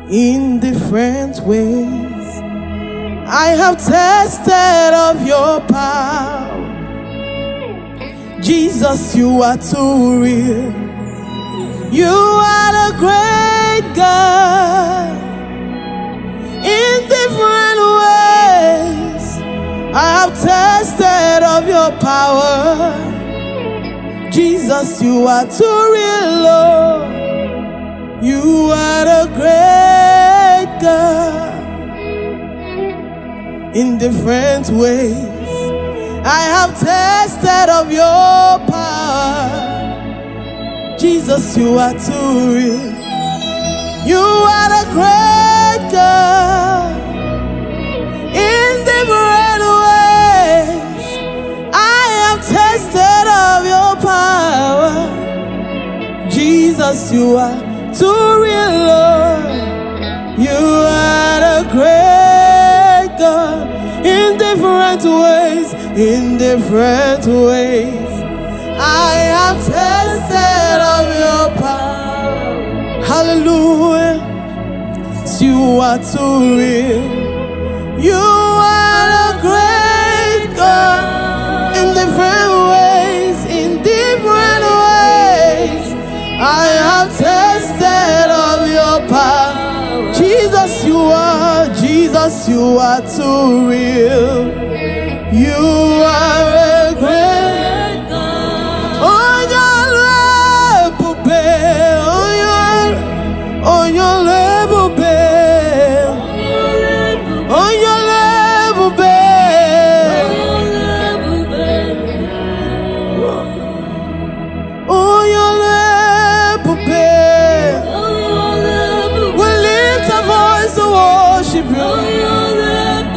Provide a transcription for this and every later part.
in different ways. I have tasted of your power. Jesus, you are too real. You are the great God. In different ways, I have tasted of your power. Jesus, you are too real, Lord. You are the great God. In different ways, I have tasted of your power. Jesus, you are too real. You are the great God. In different ways, I have tasted of your power. Jesus, you are too real, Lord. You are the great God. In different ways, in different ways, I have tasted of your power. Hallelujah. You are too real. You are the great God. In different ways, in different ways, I have tasted of your power. Jesus, you are too real. You are a great God. On your level, babe. On your level, babe. On your level, babe. On your level, babe. We lift our voice to worship you.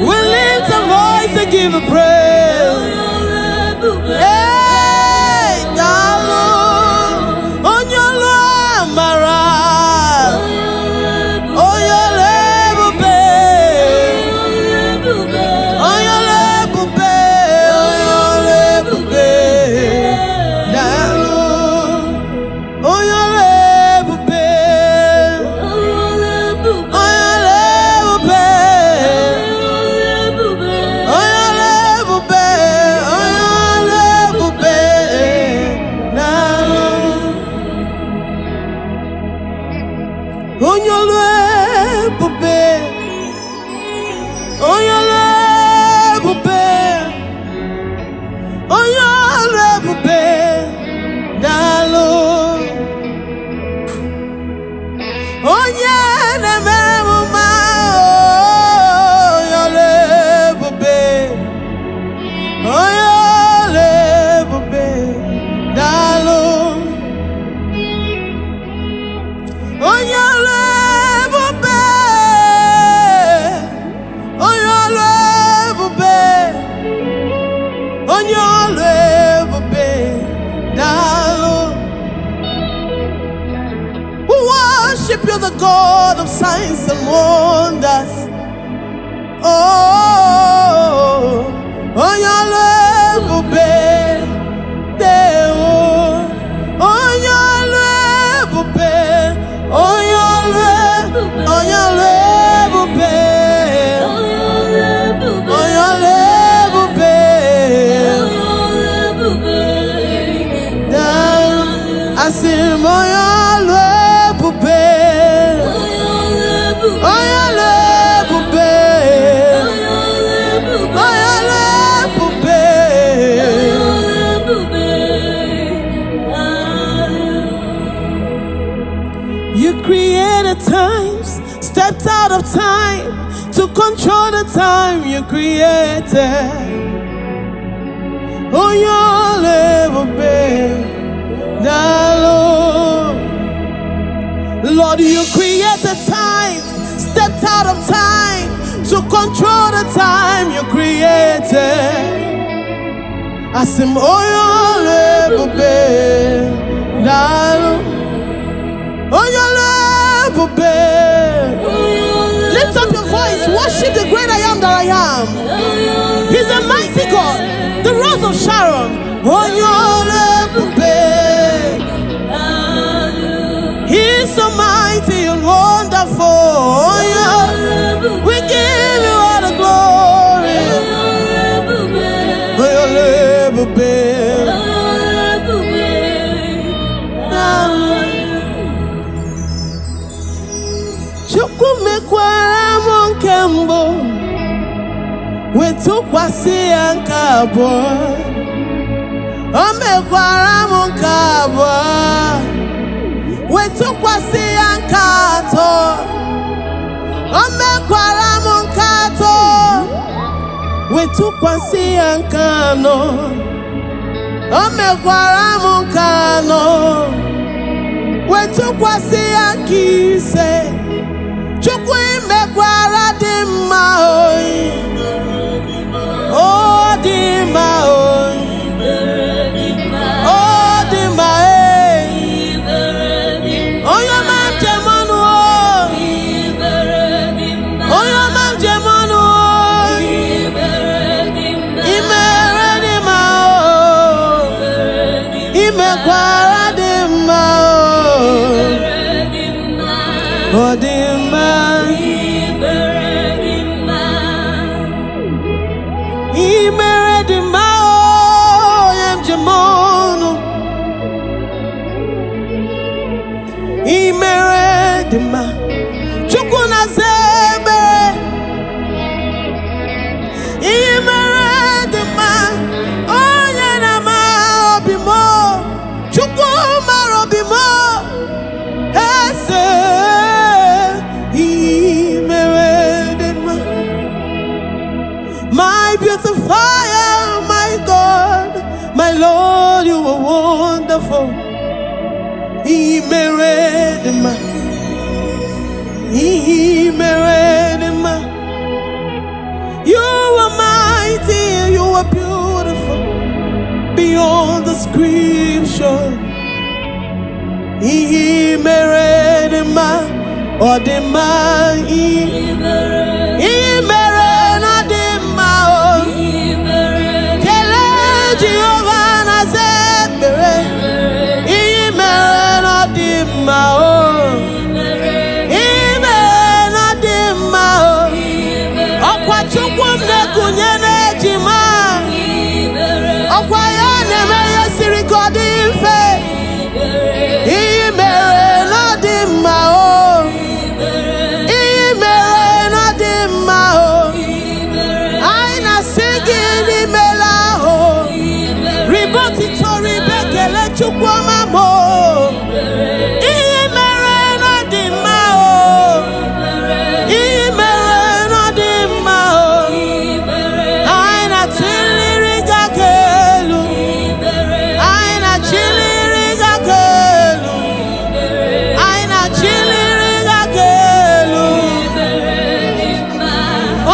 We lift our voice to give a praise. Hey, darling, on your lamara, on your level, babe, on your level, babe, on your level, babe, darling, on your level, babe, on your level, babe. On your level, babe. On your level, babe. On your level, babe. Darling. On your level, babe. On your level, babe. Darling. On your level, babe. On your level, babe. On your level, babe. Darling. We worship you, the God of signs and wonders. Oh, on your level, babe. On your level, babe. On your level, babe. On your level, babe. Down, I see him on your level, babe. On your level, babe. On your level, babe. You created times, stepped out of time to control the time you created. On your level, babe. Lord, you created time, stepped out of time to control the time you created. I said, oh, your level, babe. On your level, babe. Lift up your voice, worship the great I am that I am. He's a mighty God, the Rose of Sharon. On your level, babe. He's so mighty and wonderful. Chukwu mekwara m nke mbụ wetụkwasị ya nke abụọ. O mekwara m nke abụọ wetụkwasị ya nke atọ. O mekwara m nke atọ wetụkwasị ya nke anọ. O mekwara m nke anọ wetụkwasị ya nke ise. Chukwu imekwara dị mma oyi. O dị mma oyi. O dị mma oyi. Onye ọma njem ọnụ oyi. Onye ọma njem ọnụ oyi. Imere dị mma oyi. Imekwara dị mma oyi. O dị mma. Imere dị mma oyi njem ọnụ. Imere dị mma. Chukwu na-aza ekpere. Imere dị mma onye na-ama obi m. Chukwu mara obi m. Eze imere dị mma. My beautifier, my God, my Lord, you are wonderful. Imere dị mma. Imere dị mma. You are mighty, you are beautiful beyond description. Imere dị mma. Ọ dị mma. Imere na dị mma. Kelee Jehova na-aza ekpere. Imere na dị mma. Imere na dị mma. Ọkwa Chukwu m na-ekunye n'ejima. Ọkwa ya na-eme ihe siri ka ọ dị mfe. Imere na dị mma. Imere na dị mma. Anyị na-asị gị n'imela ahụ. Ribotito ribe kele Chukwu ọma m. Imere na dị mma. Imere na dị mma. Anyị na-achịliri gị aka elu. Anyị na-achịliri gị aka elu. Anyị na-achịliri gị aka elu.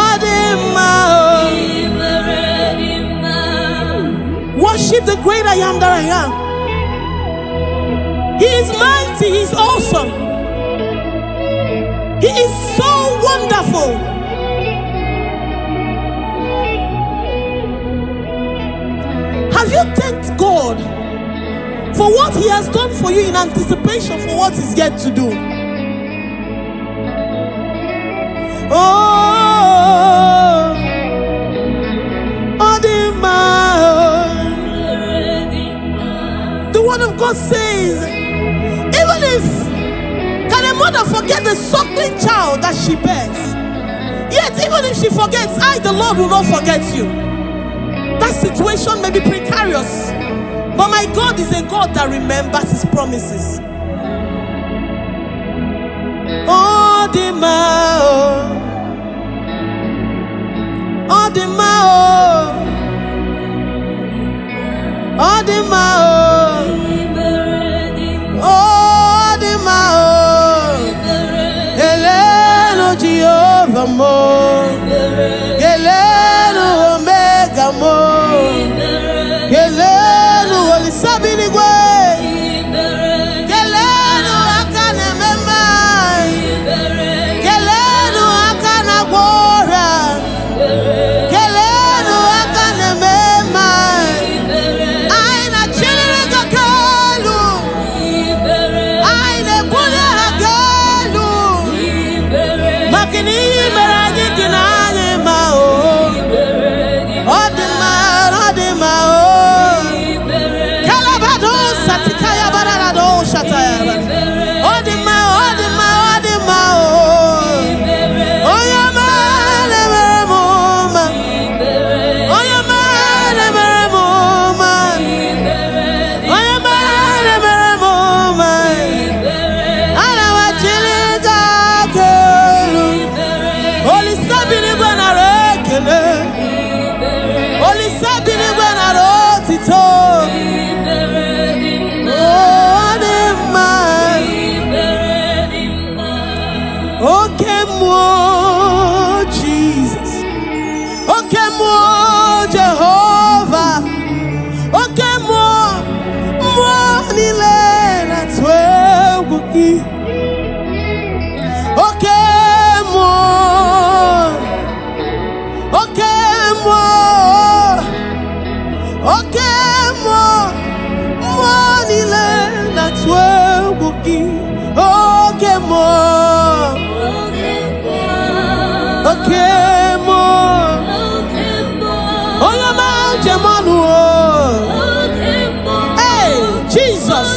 Ọ dị mma. Worship the great I am that I am. He is mighty, he is awesome. He is so wonderful. Have you thanked God for what he has done for you in anticipation for what he's yet to do? Oh, the word of God says, even if can a mother forget the suckling child that she bears, yet even if she forgets, I, the Lord, will not forget you. That situation may be precarious, but my God is a God that remembers his promises. Oh, the mao. Oh, the mao. Oh, the mao. Oh, the mao. Heleno Jehovah mo. Heleno Omega mo. Heleno Olisabinigwe. Heleno Akane Memai. Heleno Akana Gwora. Heleno Akane Memai. Aina Chilika Kalu. Aina Buddha Hagalu. Makini Meragi Kinani Mao. Odima, Odima, Calabado, Satikaya Barado, Shataya. Odima, Odima, Odima. Okay, more Jesus. Okay, more Jehovah. Okay, more Nilena Twebuki. Okay, more. Okay, more. Okay, more Nilena Twebuki. Okay, more. Okay, more. Oh, your man, Jamanu. Hey, Jesus.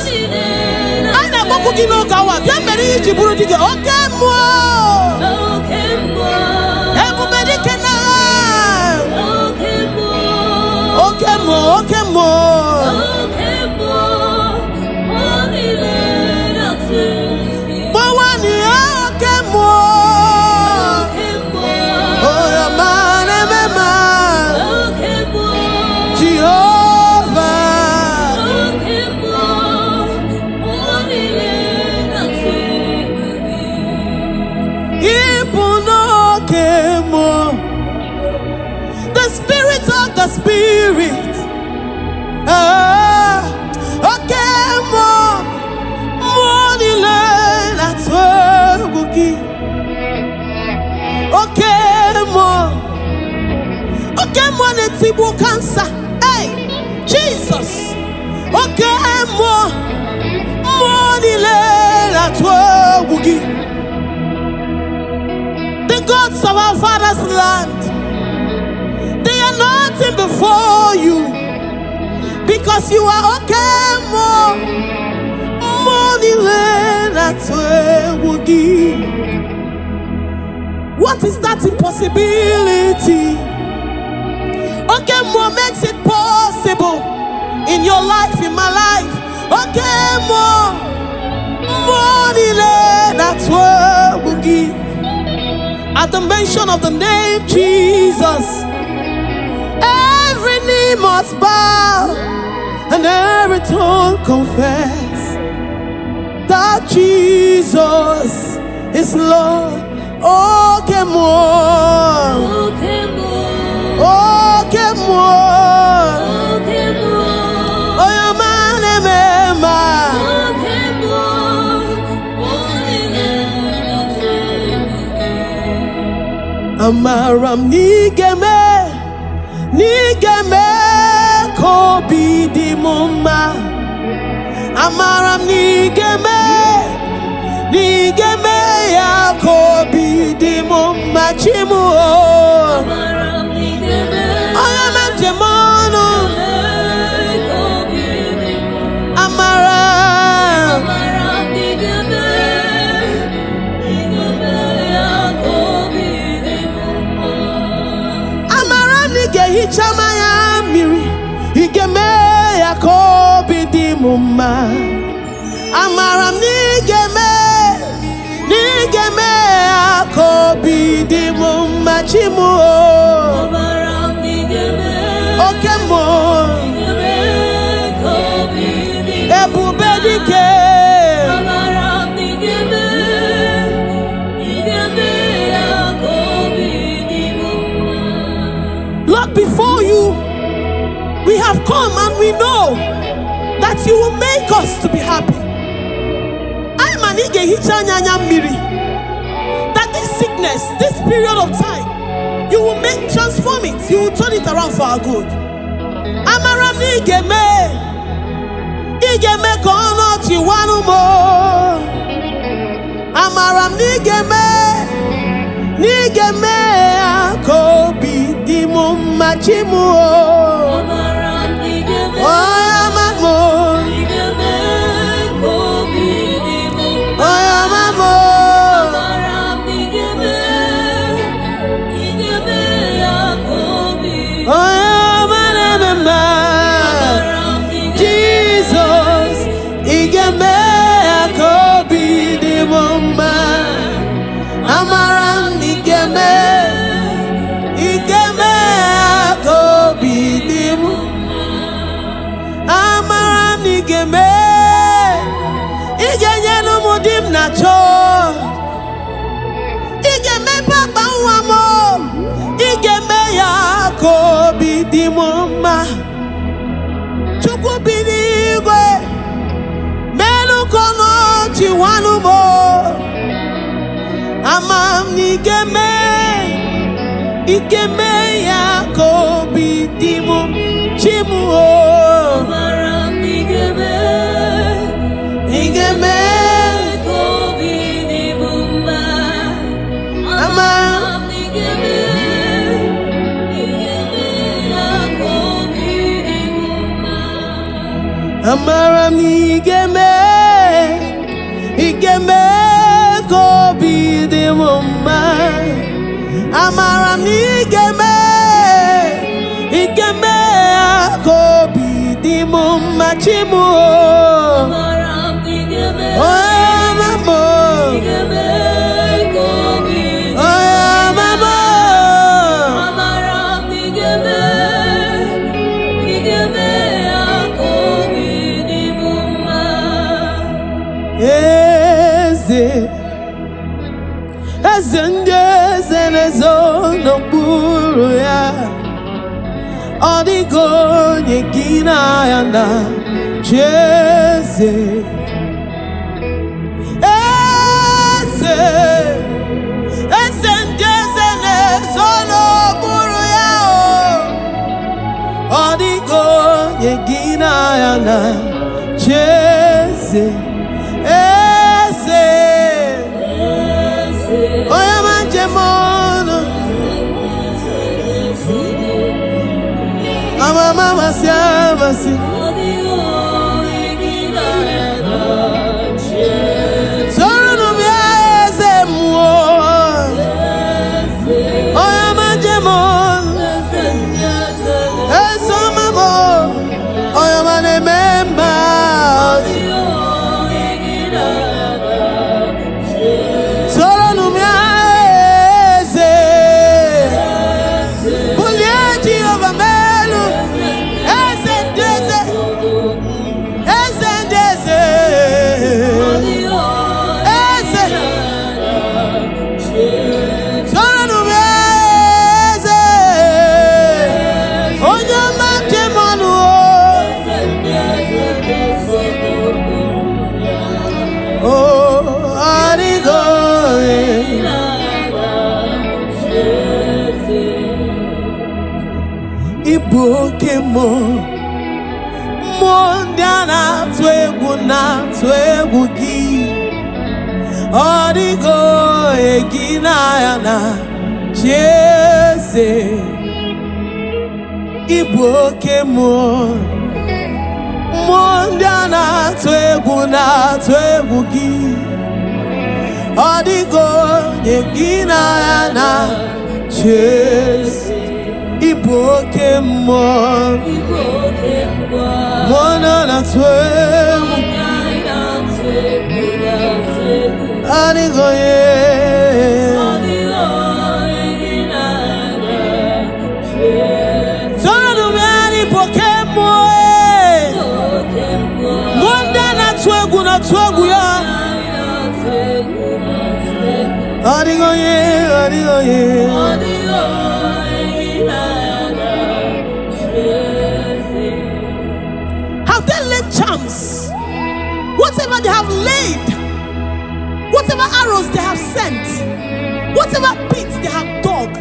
I never could know Gawa. Yamari, Jiburuti. Okay, more. Everybody can now. Okay, more. Okay, more. The Spirit, okay, more that's what we'll give. Okay, more Netibu cancer, hey, Jesus, okay, more that's what we'll give. The gods of our father's land, they are nothing before you, because you are okay, more that's where we'll give. What is that impossibility? Okay, more makes it possible in your life, in my life. Okay, more that's where we'll give. At the mention of the name Jesus, every knee must bow and every tongue confess that Jesus is Lord. Okay, more. Okay, more. Okay, more. Okay, more. Oh, your man, Emma. Okay, more. Amaram Nigeme. Nigeme kobi di mumma. Amaram nigeme ya kobi di mumma chimu. Amaram nigeme. Ayaman jemono. Amaram nigeme ya kobi di mumma. Amaram nige hichama ya miri. Igeme ya kobi di mumma. Amaram nigeme ya kobi di mumma chimu. Amaram nigeme. Okay, more. Nigeme kobi di mumma. Ebubedike. Amaram nigeme ya kobi di mumma. Lord, before you we have come and we know that you will make us to be happy. That this sickness, this period of time, you will transform it, you will turn it around for our good. Amaram nigeme kono chiwanu mo. Amaram nigeme akobi di mumma chimu. Amaram nigeme. Oh, amamo. Nigeme kobi di mumma. Oh, amamo. Amaram nigeme akobi. Oh, amanema. Jesus, igeme akobi di mumma. Amaram nigeme akobi. dimoma chukubinigwe menu kono chiwanumo amam nigeme ikeme yakobi dimum chimu amaram nigeme nigeme kobi dimuma amam nigeme Amara nigeme, igeme kobi de mama. Amara nigeme, igeme kobi de mama chimu. Amara nigeme, oh mama, igeme kobi. Oh mama, Amara nigeme, igeme. Eze nezo no buru ya Odigo nyekina ya na Jeze Eze nezo no buru ya Odigo nyekina ya na Jeze Oya manjemono Ama mama siamasi Soro nubieze muo Oya manjemono Eso mamo Oya manememba Ibokemo Mondiana twegu gi Odigo egina yana Jeze Ibokemo Mondiana twegu gi Odigo egina yana Jeze Ibokemo Mona na twemu Anigo ye Sonu meni Ibokemo Monda na twegu ya Anigo ye Have they laid charms? Whatever they have laid, whatever arrows they have sent, whatever pits they have dug,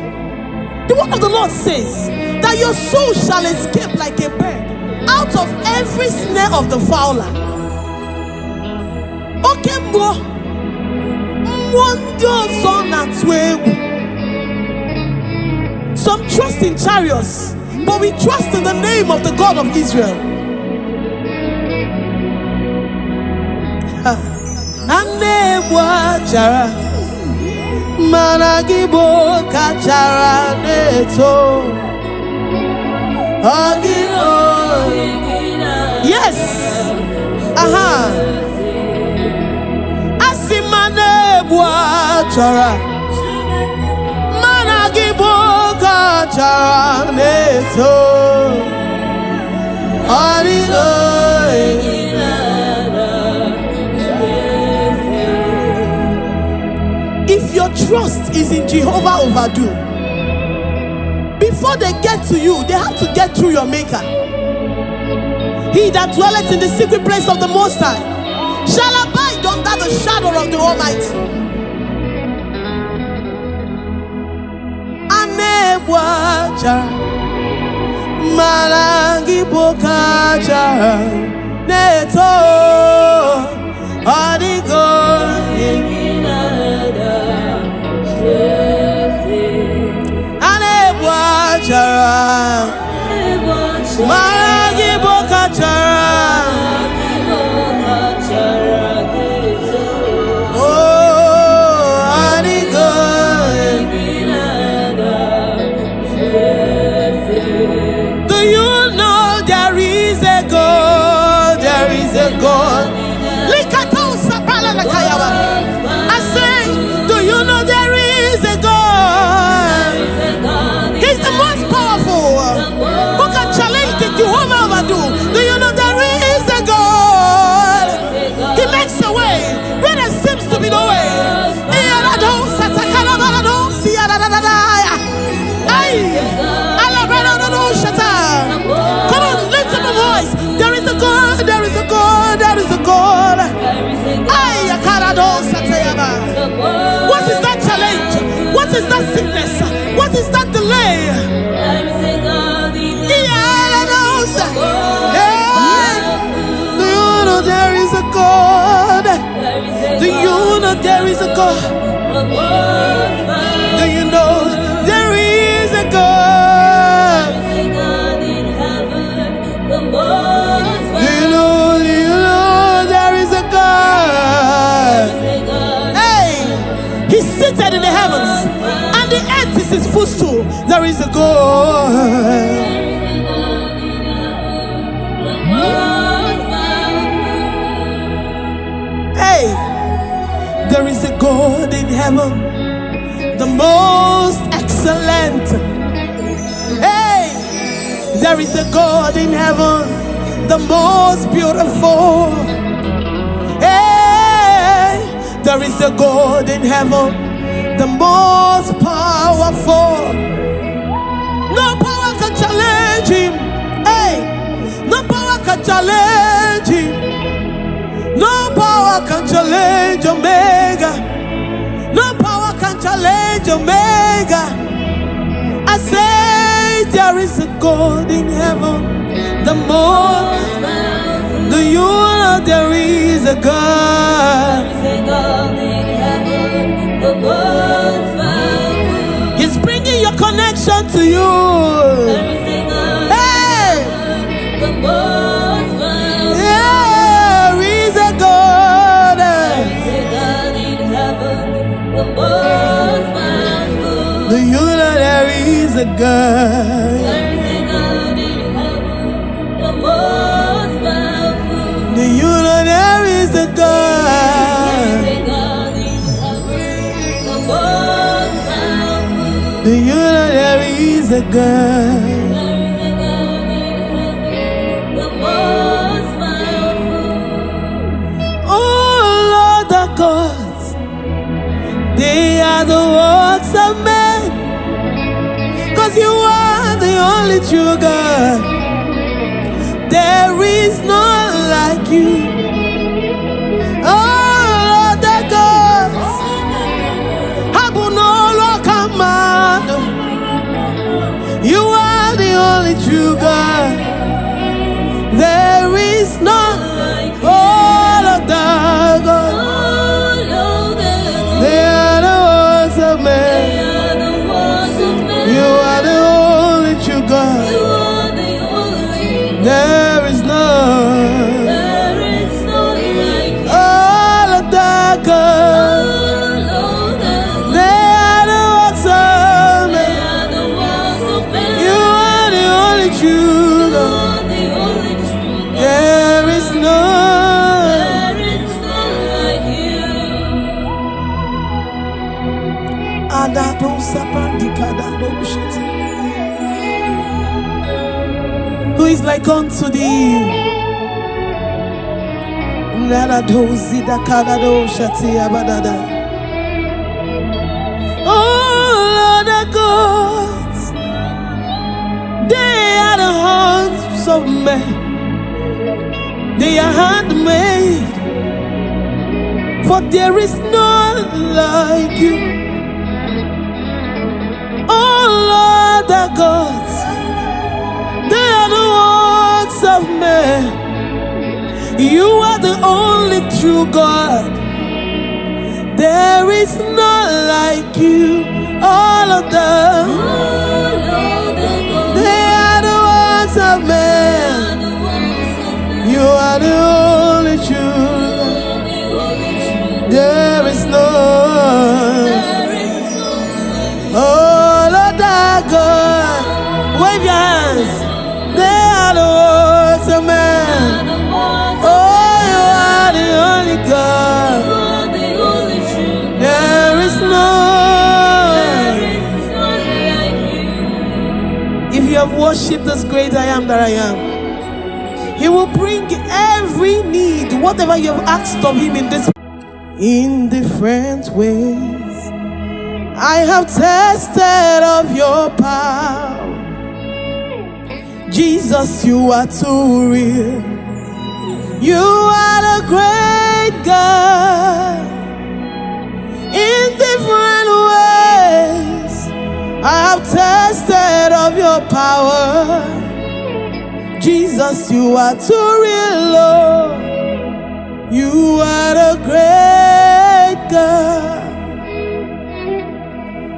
the word of the Lord says that your soul shall escape like a bird out of every snare of the fowler. Okay, some trust in chariots, but we trust in the name of the God of Israel. Yes. Asimane bua chara. Managibo chara neto. If your trust is in Jehovah overdo, be before they get to you, they have to get through your maker. He that dwelleth in the secret place of the Most High shall abide under the shadow of the Almighty. Anewaja Malangi Bokaja Neto Adigo Anewaja Malangi Bokaja I say, do you know there is a God? He's the most powerful. Who can challenge the Jehovah overdo? Do you know there is a God? He makes a way where there seems to be no way. Come on, lift up a voice. There is a God, there is a God, there is a God. What is that challenge? What is that sickness? What is that delay? Do you know there is a God? Do you know there is a God? Do you know there is a God? Do you know there is a God? He's seated in the heavens, and the earth is his footstool. There is a God. Hey, there is a God in heaven, the most excellent. Hey, there is a God in heaven, the most beautiful. There is a God in heaven, the most powerful. No power can challenge him. Hey, no power can challenge him. No power can challenge Omega. No power can challenge Omega. I say there is a God in heaven, the most. Do you know there is a God? He's bringing your connection to you. Hey! There is a God. Do you know there is a God? Do you know there is a God? Do you know there is a God? Oh Lord, the gods, they are the works of men, 'cause you are the only true God. There is none like you. Oh Lord, the gods, Habunolo Kamado, you are the only true God. There is none like you. All of the gods, they are the works of men. You are the only true God. There is none. All of the gods, they are the works of men. You are the only true God. There is none. Who is like unto thee? Oh Lord, the gods, of men, they are handmade, for there is none like you. All other gods, they are the works of men. You are the only true God. There is none like you. All of them, they are the works of men. You are the only true. There is none. All of that God, wave your hands. They are the works of men. Oh, you are the only God. There is none. If you have worshipped this great I am that I am, He will bring every need, whatever you have asked of Him in different ways. I have tasted of your power. Jesus, you are too real. You are the great God. In different ways, I have tasted of your power. Jesus, you are too real, Lord. You are the great God.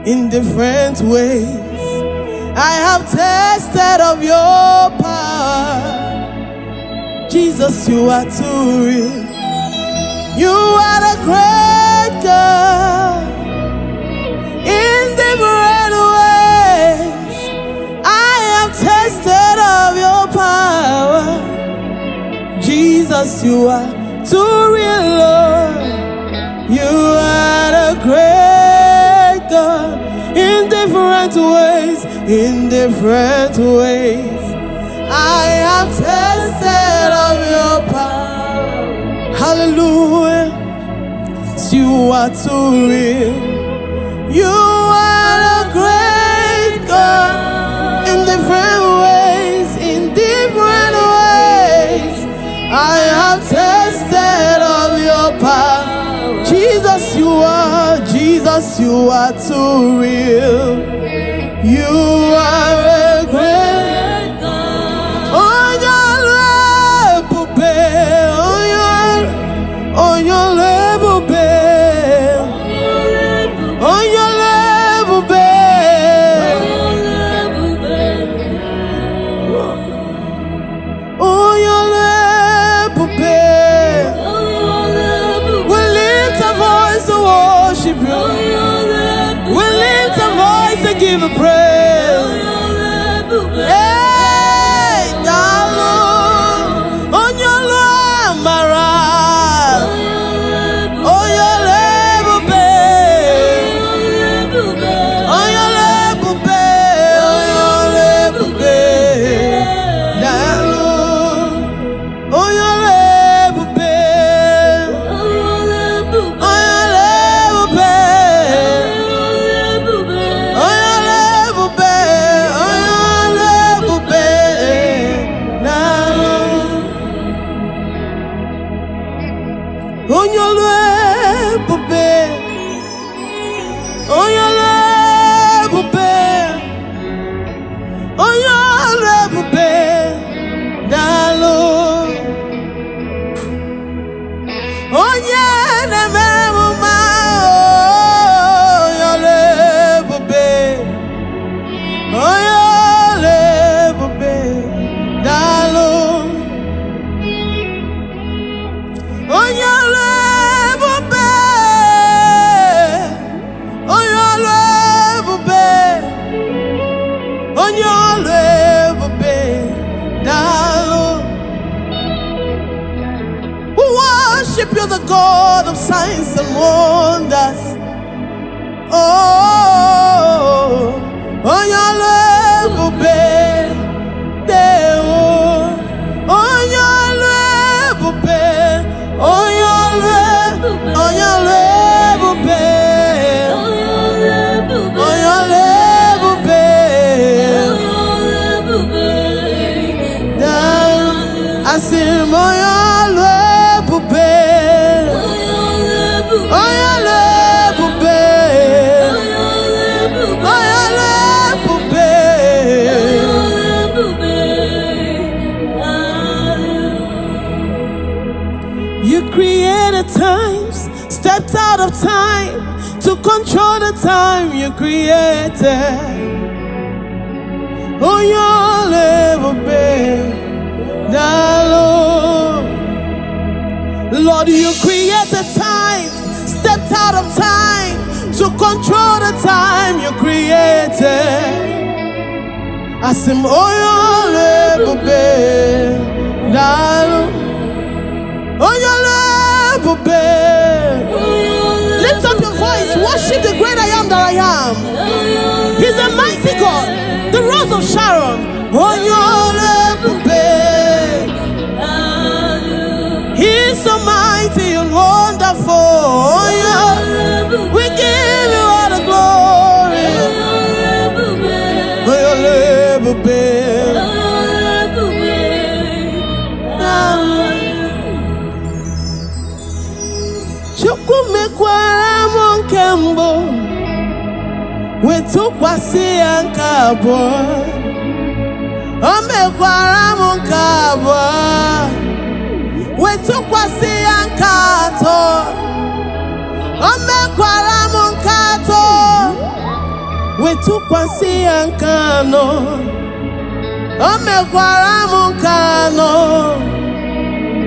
In different ways, I have tasted of your power. Jesus, you are too real. You are the great God. In different ways, I have tasted of your power. Jesus, you are too real, Lord. You are the great God. In different ways, in different ways, I have tasted of your power. Hallelujah. You are too real. You are the great God. In different ways, in different ways, I have tasted of your power. Jesus, you are too real. You are a great God. Oh, your level, oh, your level, oh, your level, oh, your level, we lift our voice to worship you. We lift our voice to give a praise. Hey, darling, on your love, Mara. Oh, your level, babe. Oh, your level, babe. Oh, your level, babe. Darling, oh, your level, babe. Oh, your level, babe. You're the God of signs and wonders. Oh, oh, your love, baby. Oh, your love, baby. Oh, your love, oh, your love, baby. Oh, your love, baby. control the time you created. Oh, you'll never be the Lord. Lord, you created time, stepped out of time to control the time you created. I said, oh, you'll never be the Lord. Oh, you'll never be. Lift up your voice, worship the great I am that I am. He's a mighty God, the Rose of Sharon. Oh, you'll never be. He's so mighty and wonderful. Oh, yeah. We give you all the glory. Oh, you'll never be. Chukwumekwara monkembo wetukwasi ankabo omekwara monkabo wetukwasi ankato omekwara monkato wetukwasi ankano omekwara monkano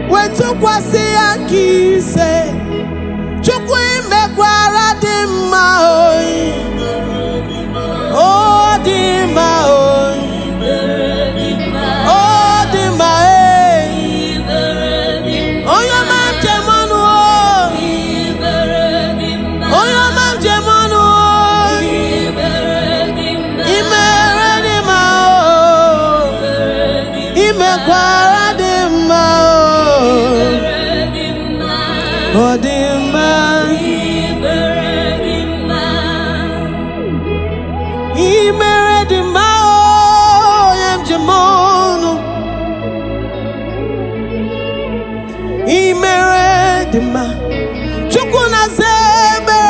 wetukwasi ankise Chukwu imekwara dị mma oyi. Oh, dị mma oyi. Oh, dị mma oyi. Onye ọma njem ọnụ oyi. Onye ọma njem ọnụ oyi. Imere dị mma oyi. Imekwara dị mma oyi. Oh, dị mma. Chukwu na zebe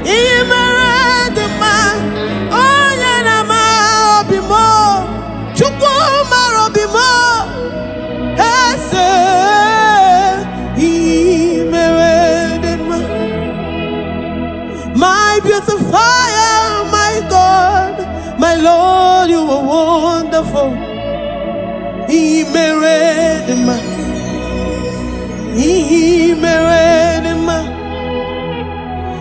imere dị mma onye na-ama obi m Chukwu mara obi m eze imere dị mma my beautifier my God my Lord you are wonderful imere dị mma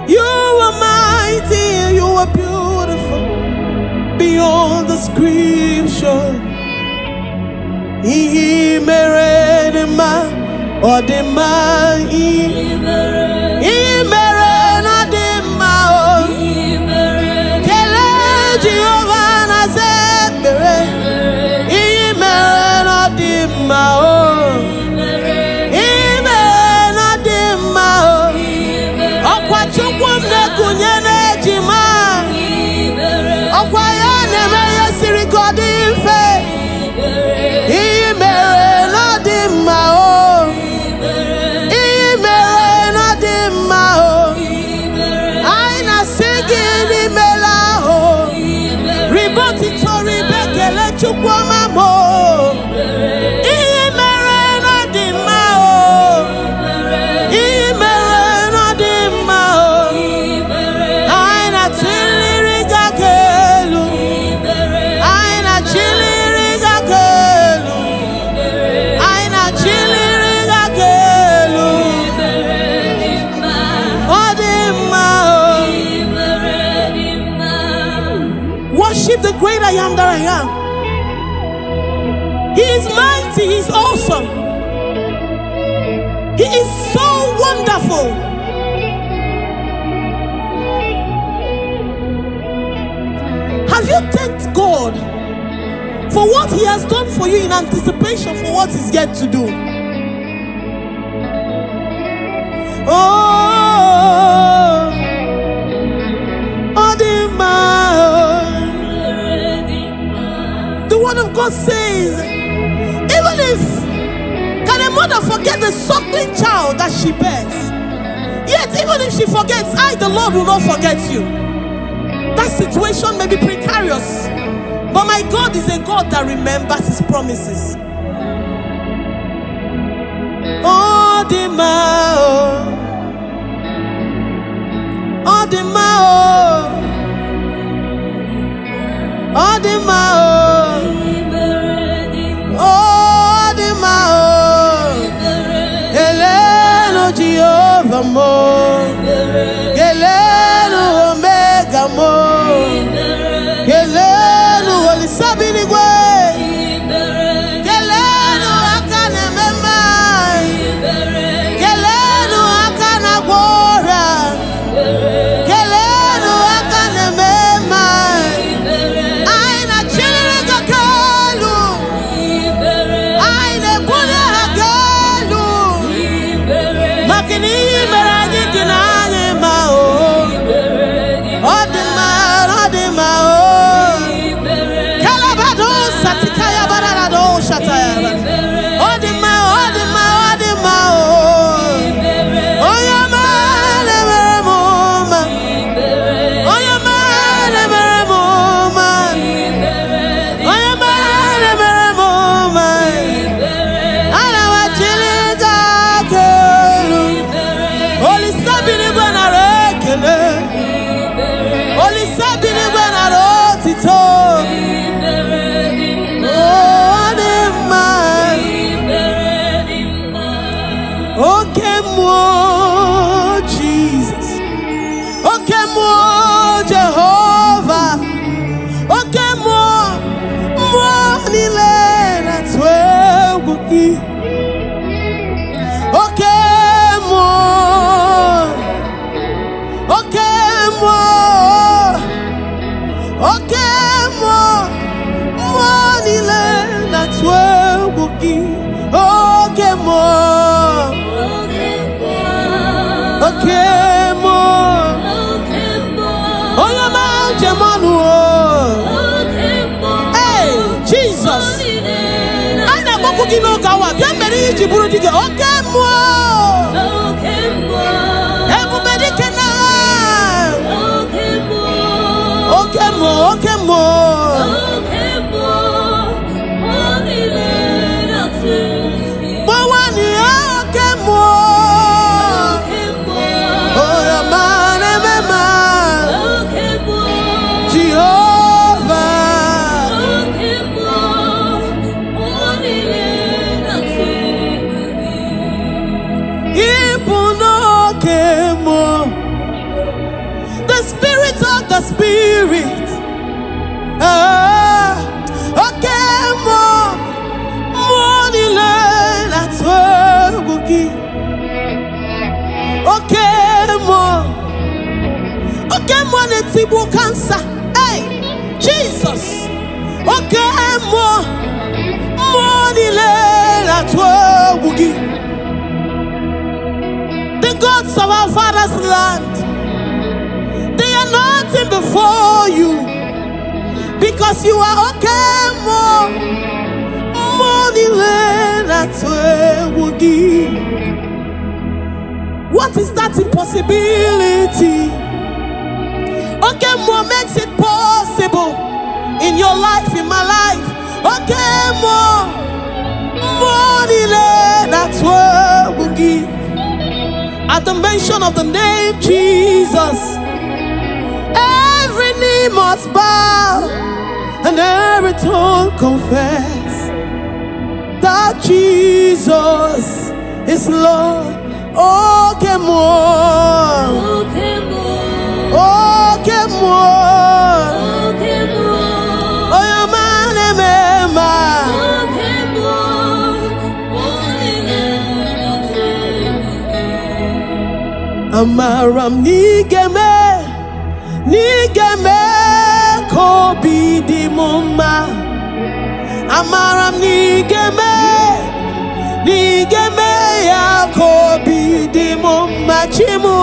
you are mighty, you are beautiful beyond description. The great I am that I am. He is mighty, he is awesome. He is so wonderful. Have you thanked God for what he has done for you in anticipation for what he's yet to do? The word of God says, even if can a mother forget the suckling child that she bears, yet even if she forgets, I, the Lord, will not forget you. That situation may be precarious, but my God is a God that remembers his promises. Oh, Gelenu Omega mo, Gelenu Olisabini gwe, Gelenu akane mema, Gelenu akana gwora, Gelenu akane mema, aina chile kakelu, aina kule hakelu, makini cancer. Hey, Jesus. Okay, more the gods of our father's land, they are nothing before you, because you are okay, more what is that impossibility? Okay, more makes it possible in your life, in my life. Okay, more that's what we'll give. At the mention of the name Jesus, every knee must bow and every tongue confess that Jesus is Lord. Okay, more. Okay, more. Okay, more. Okay, more. Oh, your man, okay, more. Amaram nigeme kobi di mumma. Amaram nigeme ya kobi di mumma chimu.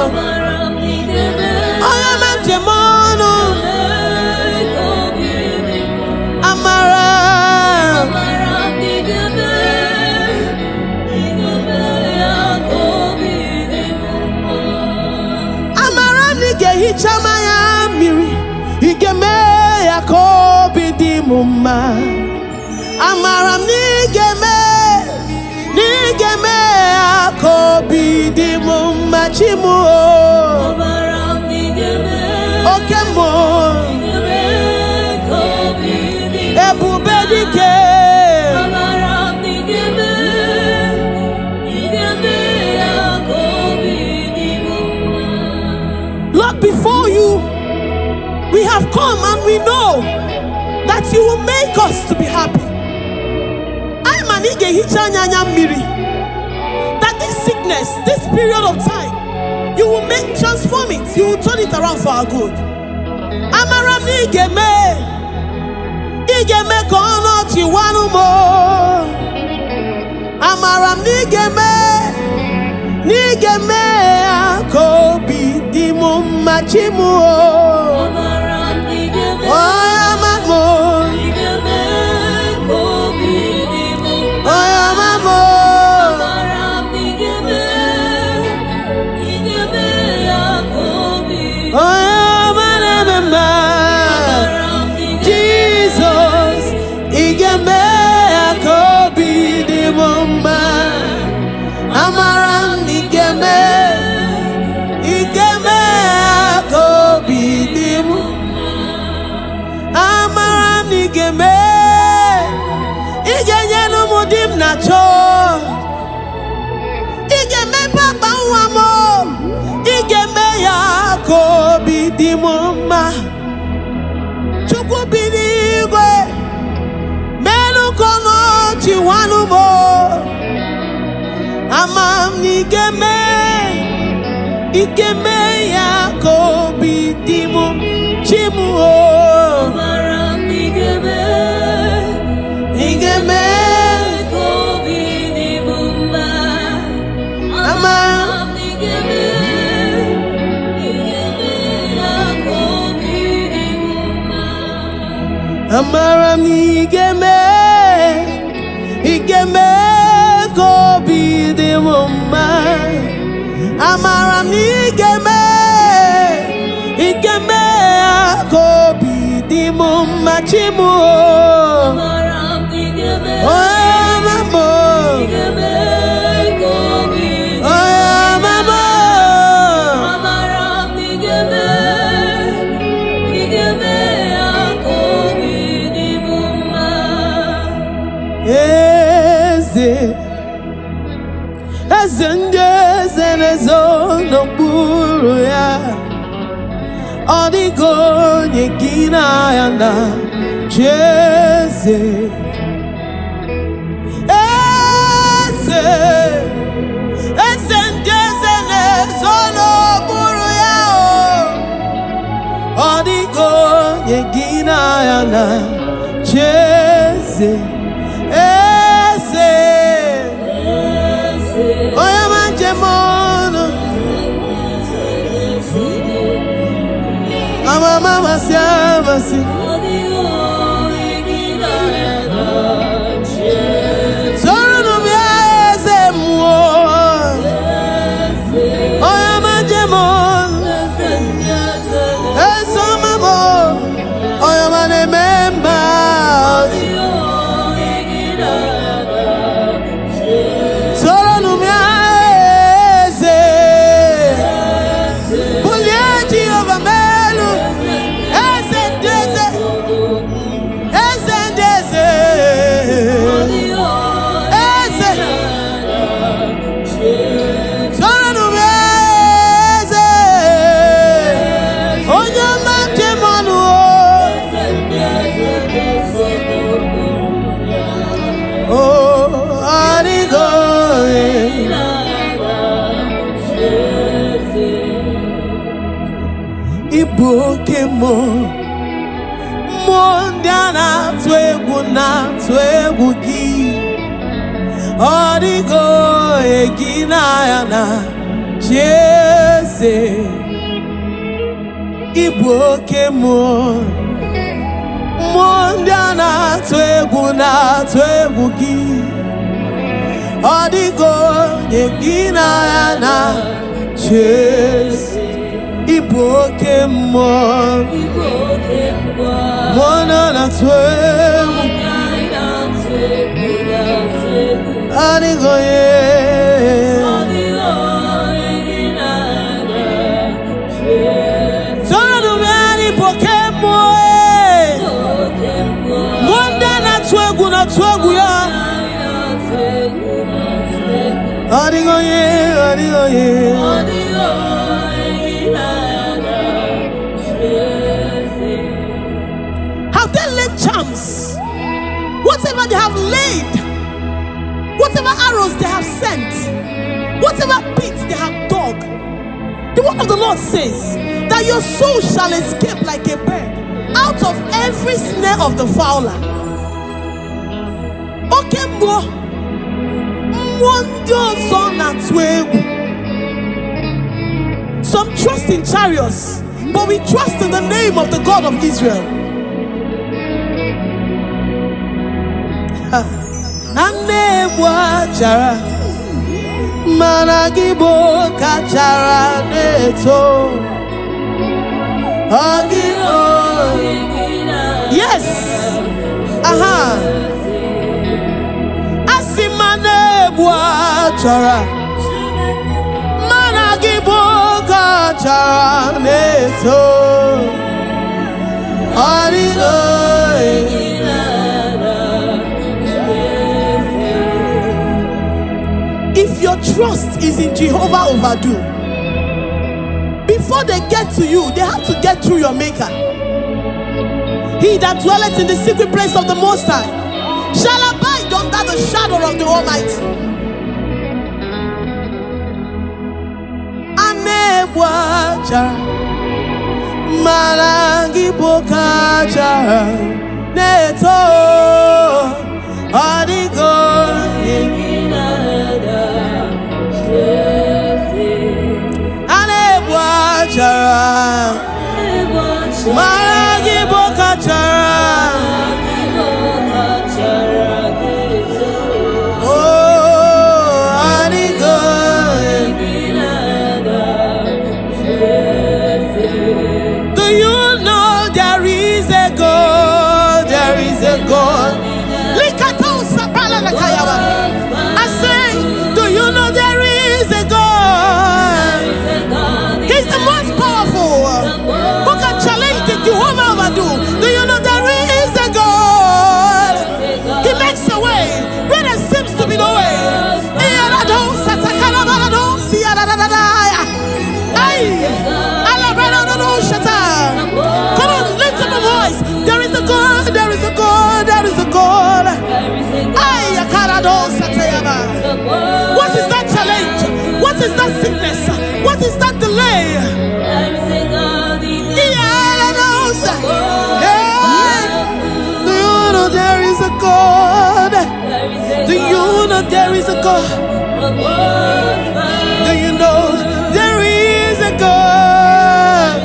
Amaram nigeme oyamam jemono. Amaram nigeme ya kobi di mumma. Amaram nige hichama ya miri igeme ya kobi di mumma. Amaram nigeme akobi di mumma chimu. Lord, before you, we have come and we know that you will make us to be happy. That this sickness, this period of time, you will transform it, you will turn it around for our good. Amaram igeme kono chiwanu mo. Amaram nigeme akobi dimu machimu. Amaram nigeme oyamamo nigeme kobi dimu oyamamo. Amaram nigeme akobi oyamama. Jesus igeme akobi dimu ma. Amaram nigeme akobi dimu. Amaram nigeme igenyenu mudim nacho. Igeme papa wamo igeme akobi dimu ma. Chukwu binigwe menu kono chiwanu mo. Amam nigeme akobi dimu chimu. Amaram nigeme akobi dimu ma. Amaram nigeme akobi dimu ma. Amaram nigeme akobi dimu ma. Amaram nigeme akobi dimu ma chimu. Amaram nigeme oyamamo nigeme akobi oyamamo. Amaram nigeme akobi dimu ma. Eze nezo n'okpuru ya. Ọ dịghị onye gị na ya na-achị eze. Eze ndị eze na-ezo n'okpuru ya. Ọ dịghị onye gị na ya na-achị eze. Oya manjemono mama siamasi. Soro mieze muo. Oya manjemono eso mamo. Oya manememba. Ibukemo mondiana twegu gi. Odigo egina yana jese. Ibukemo mondiana twegu gi. Odigo egina yana jese. Ibukemo mona na twegu anigoye. Sonu mani Ibukemo monda na twegu ya. Anigoye charms, whatever they have laid, whatever arrows they have sent, whatever pits they have dug, the word of the Lord says that your soul shall escape like a bird out of every snare of the fowler. Okay, some trust in chariots, but we trust in the name of the God of Israel. Yes. Asimane bwachara managibo kachara neto arigo. If your trust is in Jehovah Overdue, before they get to you, they have to get through your maker. He that dwelleth in the secret place of the Most High shall abide under the shadow of the Almighty. Anebwacha marangi bokacha neto adigo. Anebwacha marangi bokacha. I say, do you know there is a God? He's the most powerful. Who can challenge the Jehovah Overdue? Do you know there is a God? He makes a way where there seems to be no way. Come on, lift up a voice. There is a God, there is a God, there is a God. What is that challenge? What is that sickness? What is that delay? Do you know there is a God? Do you know there is a God? Do you know there is a God?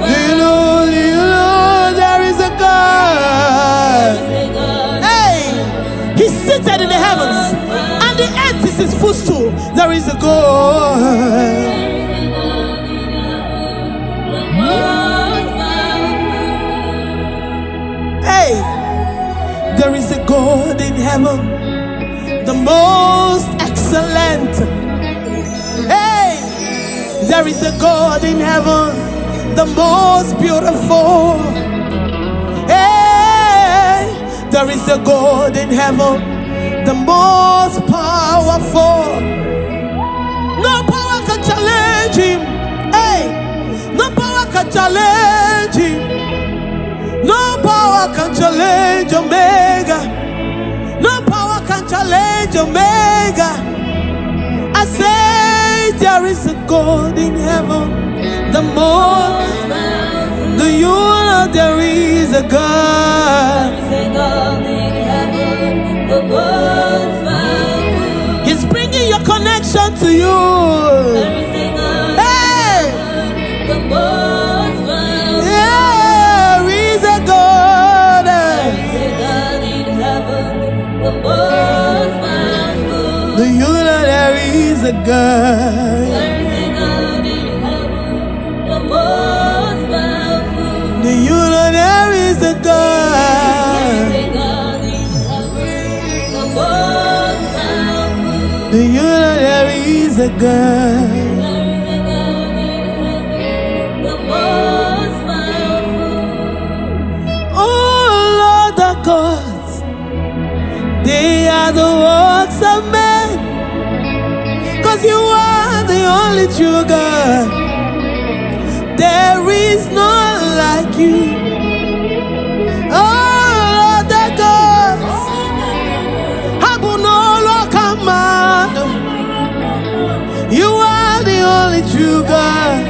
Do you know there is a God? He's seated in the heavens, and the earth is his footstool. There is a God. Hey, there is a God in heaven, the most excellent. Hey, there is a God in heaven, the most beautiful. There is a God in heaven, the most powerful. No power can challenge him. Hey, no power can challenge him. No power can challenge Omega. No power can challenge Omega. I say there is a God in heaven, the most. Do you know there is a God? He's bringing your connection to you. Hey! There is a God. Do you know there is a God? Do you know there is a God? Do you know there is a God? Oh Lord, the gods, they are the works of men, 'cause you are the only true God. There is no like true God.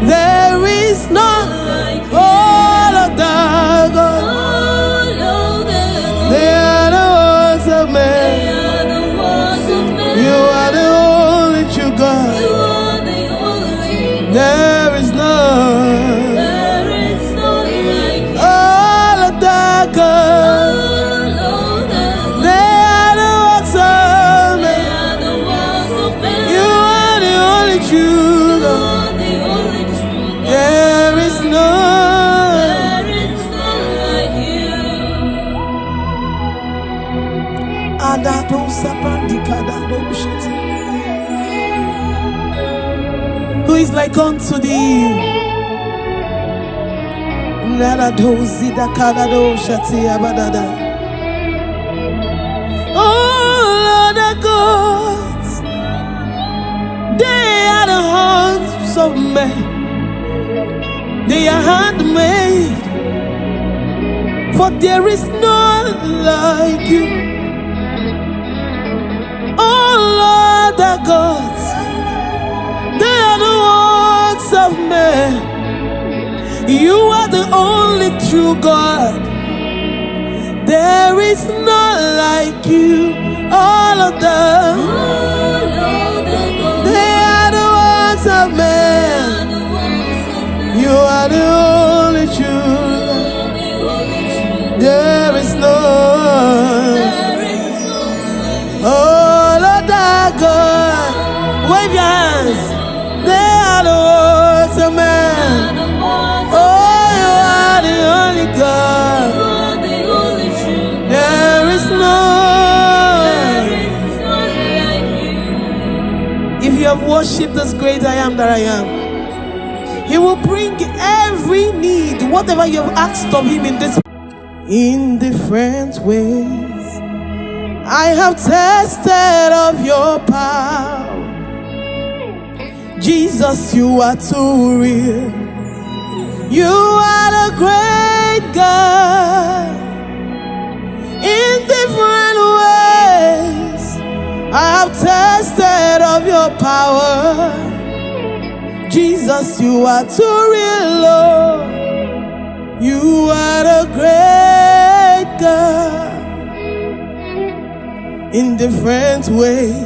There is none like all of the gods. They are the works of men. You are the only true God. There is none. All of the gods. They are the works of men. You are the only true God. There is none. Who is like unto thee? Oh, the gods, they are the hands of men. They are handmade, for there is none like you. Oh Lord, the gods, they are the works of men. You are the only true God. There is none like you. All of them, they are the works of men. You are the only true. There is none. Oh Lord our God, wave your hands. They are the works of man. Oh, you are the only God. There is none. If you have worshipped this great I am that I am, He will bring every need, whatever you have asked of Him in different ways. I have tasted of your power. Jesus, you are too real. You are the great God. In different ways, I have tasted of your power. Jesus, you are too real, Lord. You are the great God. In different ways,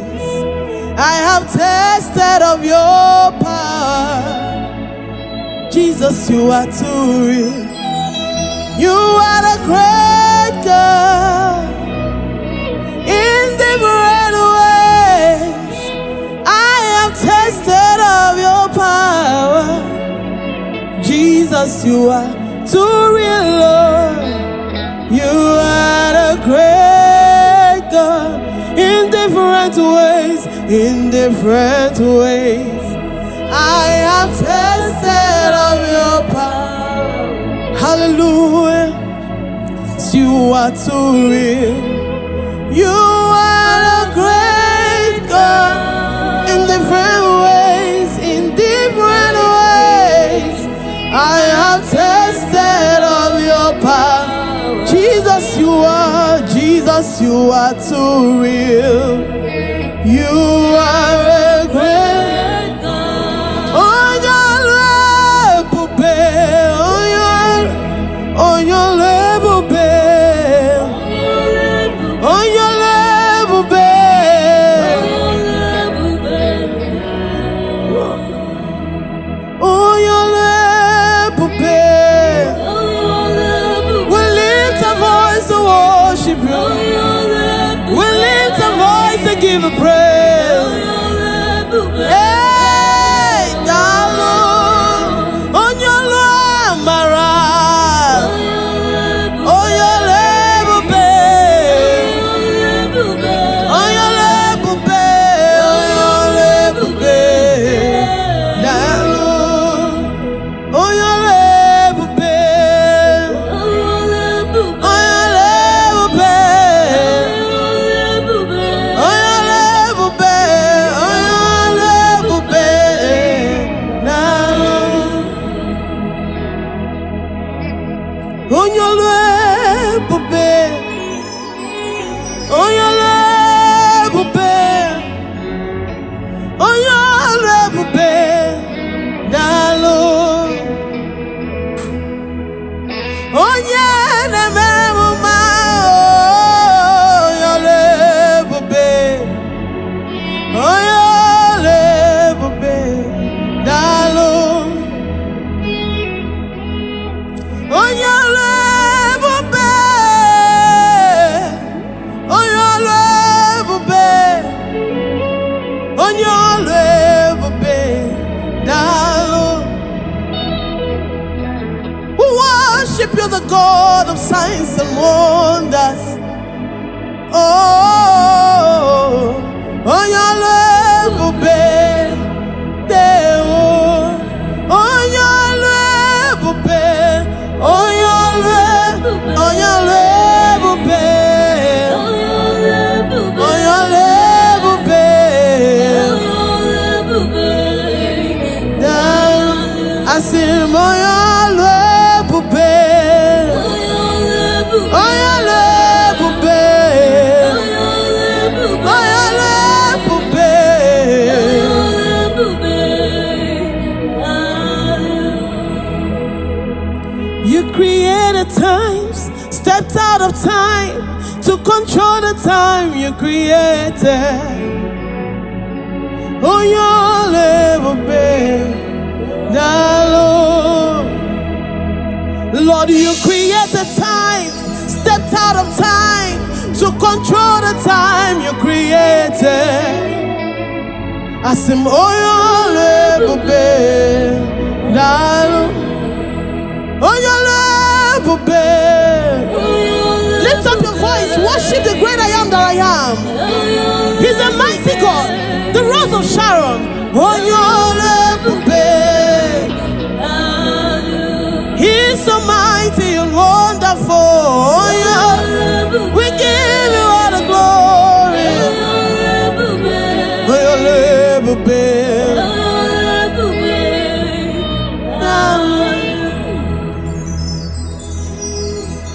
I have tasted of your power. Jesus, you are too real. You are the great God. In different ways, I have tasted of your power. Jesus, you are too real, Lord. You are the great God. In different ways, I have tasted of your power. Hallelujah. You are too real. You are the great God. In different ways, I have tasted of your power. Jesus, you are too real. You are a great God. On your level, babe. On your level, babe. On your level, babe. On your level, babe. We lift our voice to worship you. We lift our voice to give a praise. Hey, darling, on your love, Mara. On your level, babe. On your level, babe. On your level, babe. Darling, on your level, babe. On your level, babe. On your level, babe. On your level, worship you, the God of signs and wonders. Oh, on your level, babe. On your level, babe. On your level, babe. On your level, babe. Down, I see him on your level, babe. On your level, babe. On your level, babe. You created times, stepped out of time to control the time you created. On your level, babe. Lord, you created time, stepped out of time to control the time you created. I said, oh, your level, babe. Oh, your level, babe. Lift up your voice, worship the great I am that I am. He's a mighty God, the Rose of Sharon. Oh, your level, babe. He's so mighty and wonderful. Oh, yeah. We give you all the glory. Oh, your level, babe.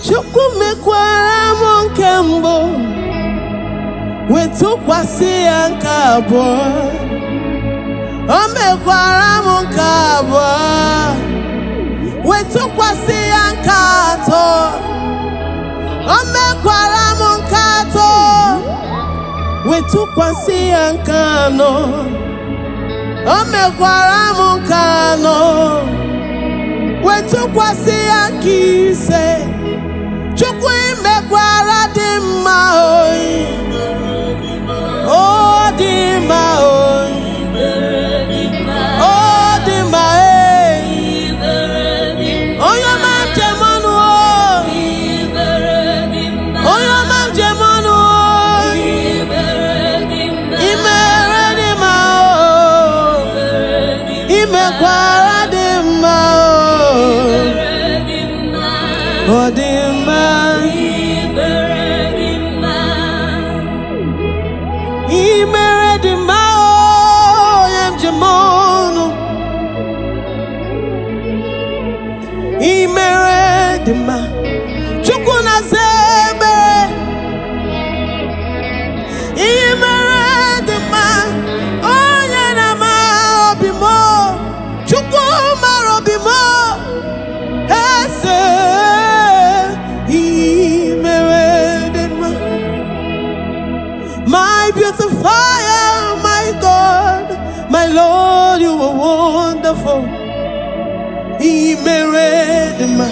Chukwumekwara monkembo wetukwasi ankabo. Omekwara monkabo wetukwasi ankato. Omekwara monkato wetukwasi ankano. Omekwara monkano wetukwasi ankise. Chukwumekwara dimma oi. Oh dimma oi. Oh dimma eh. Oh your man jemanu oh. Oh your man jemanu oh. Imere dimma oh. Imekwara dimma oh. Oh dimma. Chukuna zebe imeredima onye na ma obimo Chukuma robimo ese imeredima. My beautifier, my God, my Lord, you are wonderful. Imeredima.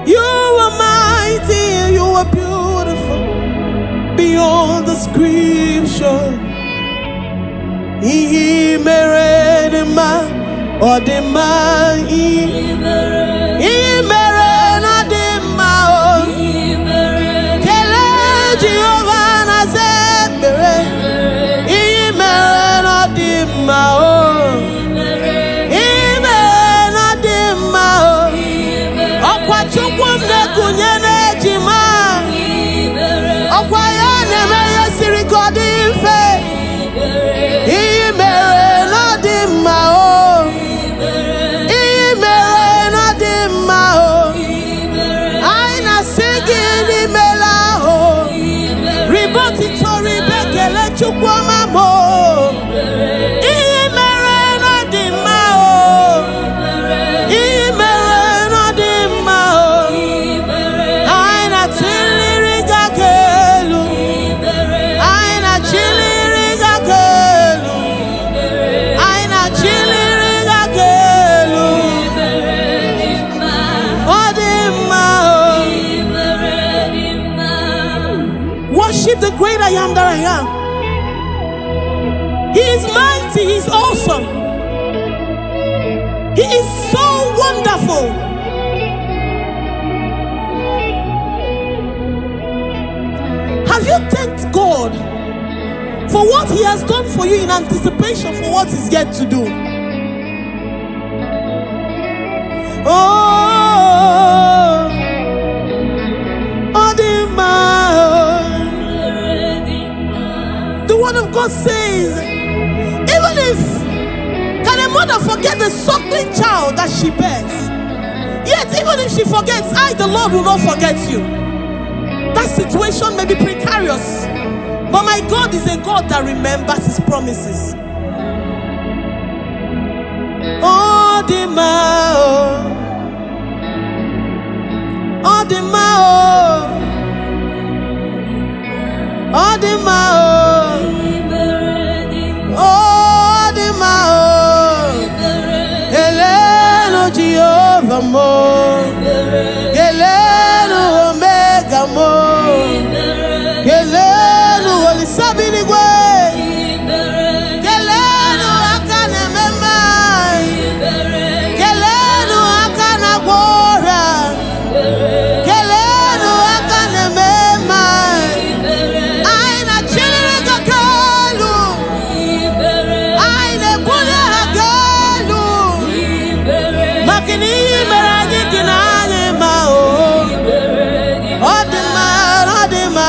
You are mighty, you are beautiful beyond description. Worship the great I am that I am. He is mighty, he is awesome. He is so wonderful. Have you thanked God for what He has done for you in anticipation for what He's yet to do? The word of God says, even if can a mother forget the suckling child that she bears, yet even if she forgets, I, the Lord, will not forget you. That situation may be precarious, but my God is a God that remembers His promises. Oh, the mao, oh, the mao, oh, the mao, oh, the mao, Heleno Jehovah mo, Heleno Omega mo, Heleno Holy Sabbath way, Heleno Akane Mema, Heleno Akana Gora, Heleno Akane Mema, Aina Chiriga Kalu, Aina Buya Hagalu, Makini Meragi Kinane Mao, Odima, Odima,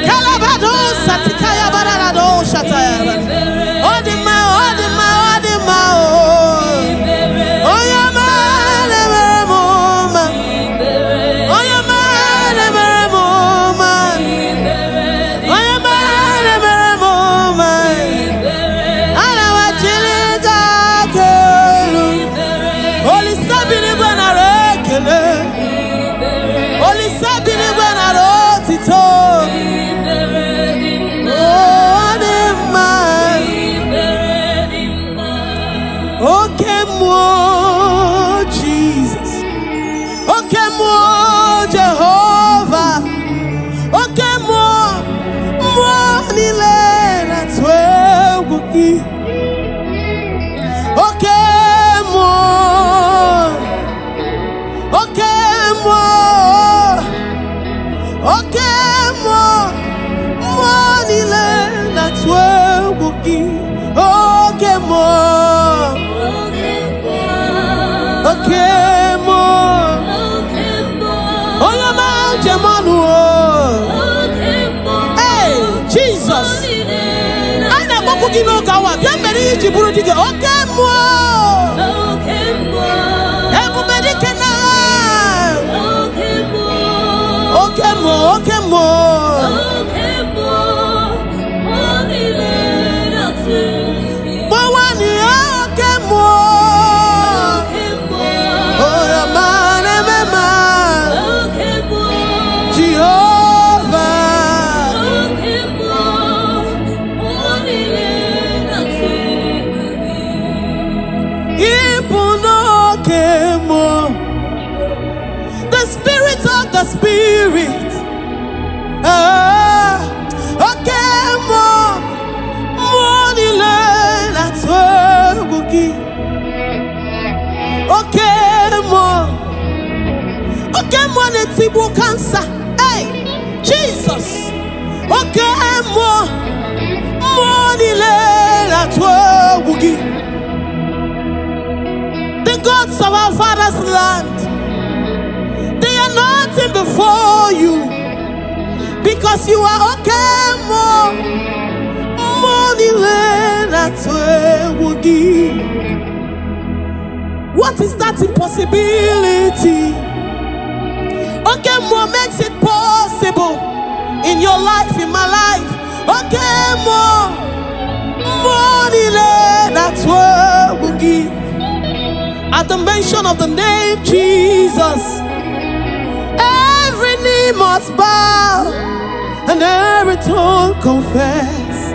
Kalabado Satikaya Barado Shataya, Odima, Odima, Odima, Oyama Nevermoma, Oyama Nevermoma, Oyama Nevermoma, Alawa Chiliga Kelu, Holy Sabini Banarekele, Holy Sabini Banarotito, Odima, Okay, more Jesus. Okay, more Jehovah. Okay, more Nilena Tweguki. Okay, more. Okay, more. Okay, more Nilena Tweguki. Okay, more. Okay, more. Oh, your man, Jamanu. Hey, Jesus. I never could give no gawa. Bien meri jiburu dige. Okay, more. Everybody can now. Okay, more. Okay, more. But one year, okay, more. Oh, your man, man. Jehovah. Ipunokemo. The Spirit of the Spirit. Okemo. Monile Natweguki. Okemo. Okemo netibu cancer. Hey, Jesus. Okemo. Monile Natweguki. The gods of our father's land, they are nothing before you, because you are Okemo. Monile Natweguki. What is that impossibility? Okemo makes it possible in your life, in my life. Okemo. Monile Natweguki. At the mention of the name Jesus, every knee must bow and every tongue confess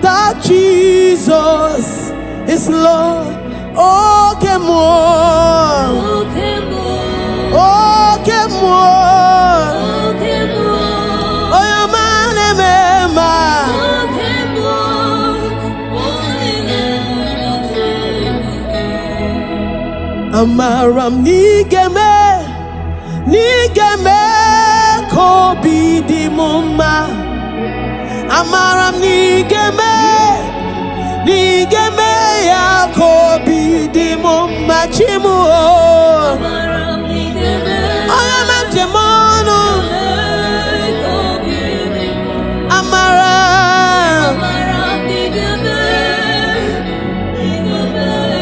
that Jesus is Lord. Oh, come on. Oh, come on. Oh, your man, remember. Amaram nigeme kobi di mumma. Amaram nigeme ya kobi di mumma chimu. Amaram nigeme oyamam jemono. Amaram nigeme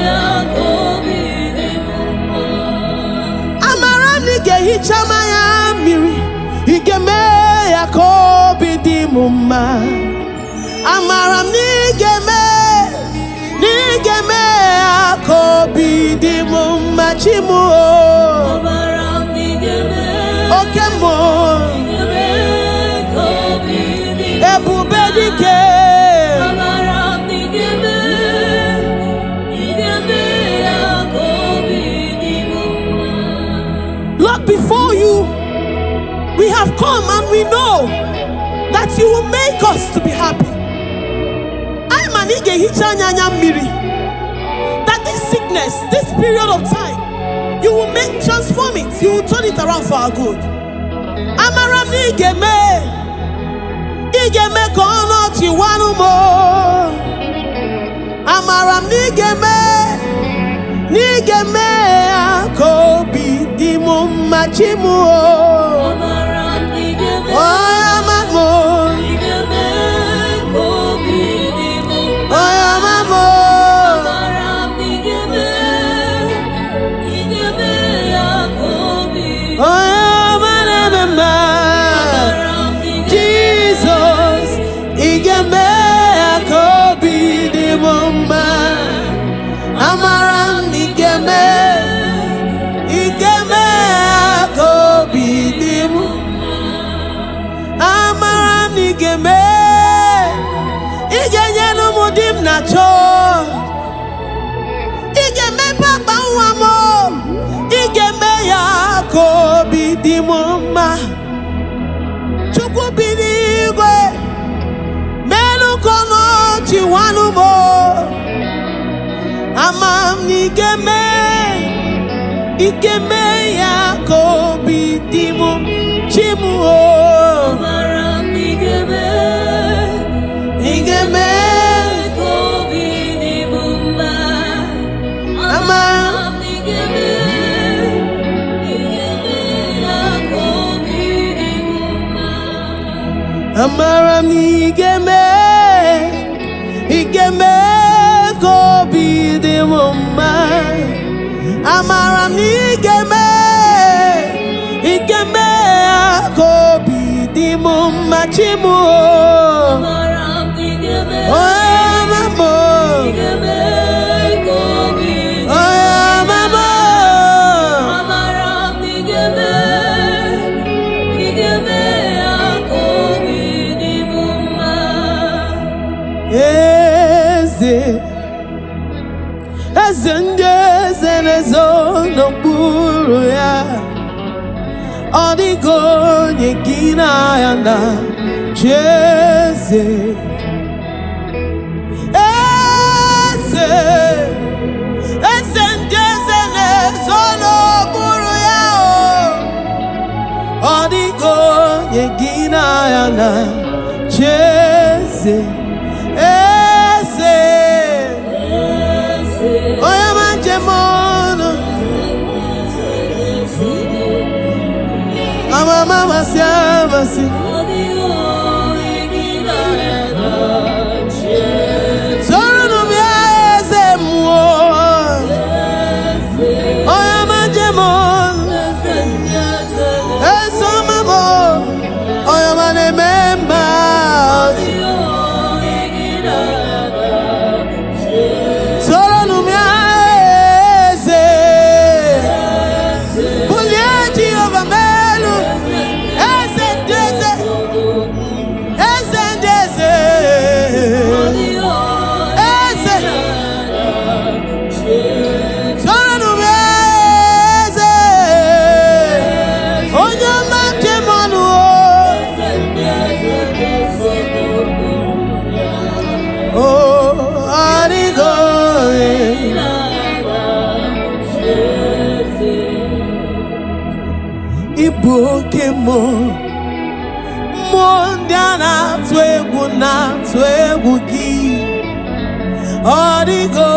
ya kobi di mumma. Amaram nige hichama ya miri igeme ya kobi di mumma. Amaram nigeme kobi di mumma chimu. Amaram nigeme okemo kobi di ebube dike. Amaram nigeme ya kobi di mumma. Lord, before you we have come and we know that you will make us to be happy. That this sickness, this period of time, you will transform it, you will turn it around for our good. Amaram nigeme kono chiwanu mo. Amaram nigeme kobi di mumma chimu. Amaram nigeme oyamamo kobi di mumma. Oyamamo amaram nigeme ya kobi. Oyamanema Jesus igeme ya kobi di mumma. Amaram nigeme ya kobi di mumma. Amaram nigeme igenyenu mudim nacho. Igeme papa wamo igeme ya kobi di mumma. Chukwu binigwe menu kono chiwanu mo. Amam nigeme ya kobi di mumma chimu. Amaram nigeme kobi di mumma. Amaram nigeme ya kobi di mumma. Amaram nigeme kobi di mumma. Amaram nigeme kobi di mumma chimu. Amaram nigeme oyamamo kobi. Oyamamo amaram nigeme ya kobi di mumma. Eze nezo n'okpuru ya. Ọ dịghị onye gị na ya na Jeze. Eze ndị eze na-ezo n'okpuru ya. Ọ dịghị onye gị na ya na Jeze. Onye ma njem ọnụ amasi. Soro n'ụbịa eze mmụọ. Onye ma njem ọnụ eze ọma m. Onye ma na-eme mma. Soro n'ụbịa eze. Bulie Jehova melu. Eze ndị eze. iboke mo mondiana twegu gi odigo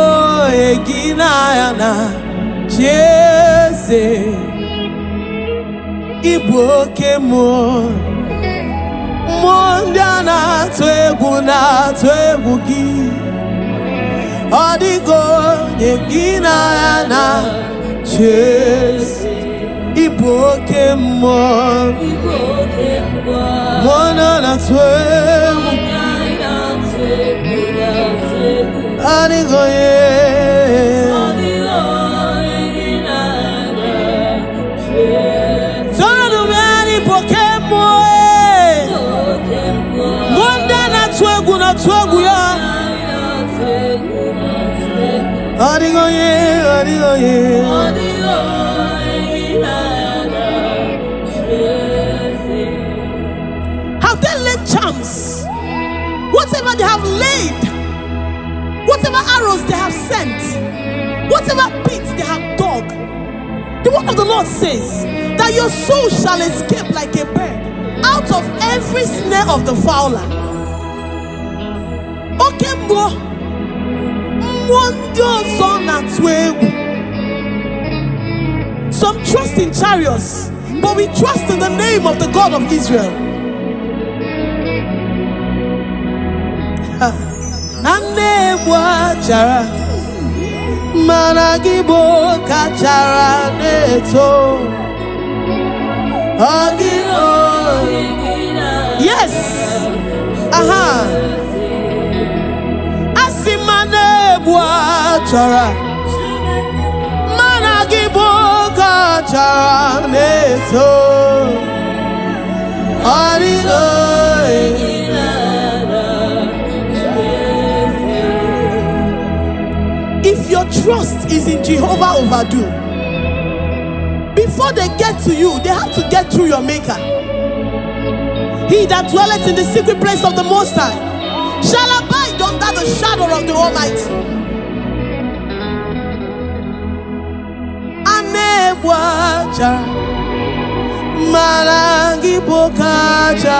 egina yana jese iboke mo mondiana twegu gi odigo egina yana jese iboke mo mondiana twegu odigo have they laid charms? Whatever they have laid, whatever arrows they have sent, whatever pits they have dug, the word of the Lord says that your soul shall escape like a bird out of every snare of the fowler. Okay, some trust in chariots, but we trust in the name of the God of Israel. Yes. If your trust is in Jehovah Overdue, before they get to you, they have to get through your maker. He that dwelleth in the secret place of the Most High shall abide under the shadow of the Almighty. Malangi bokaja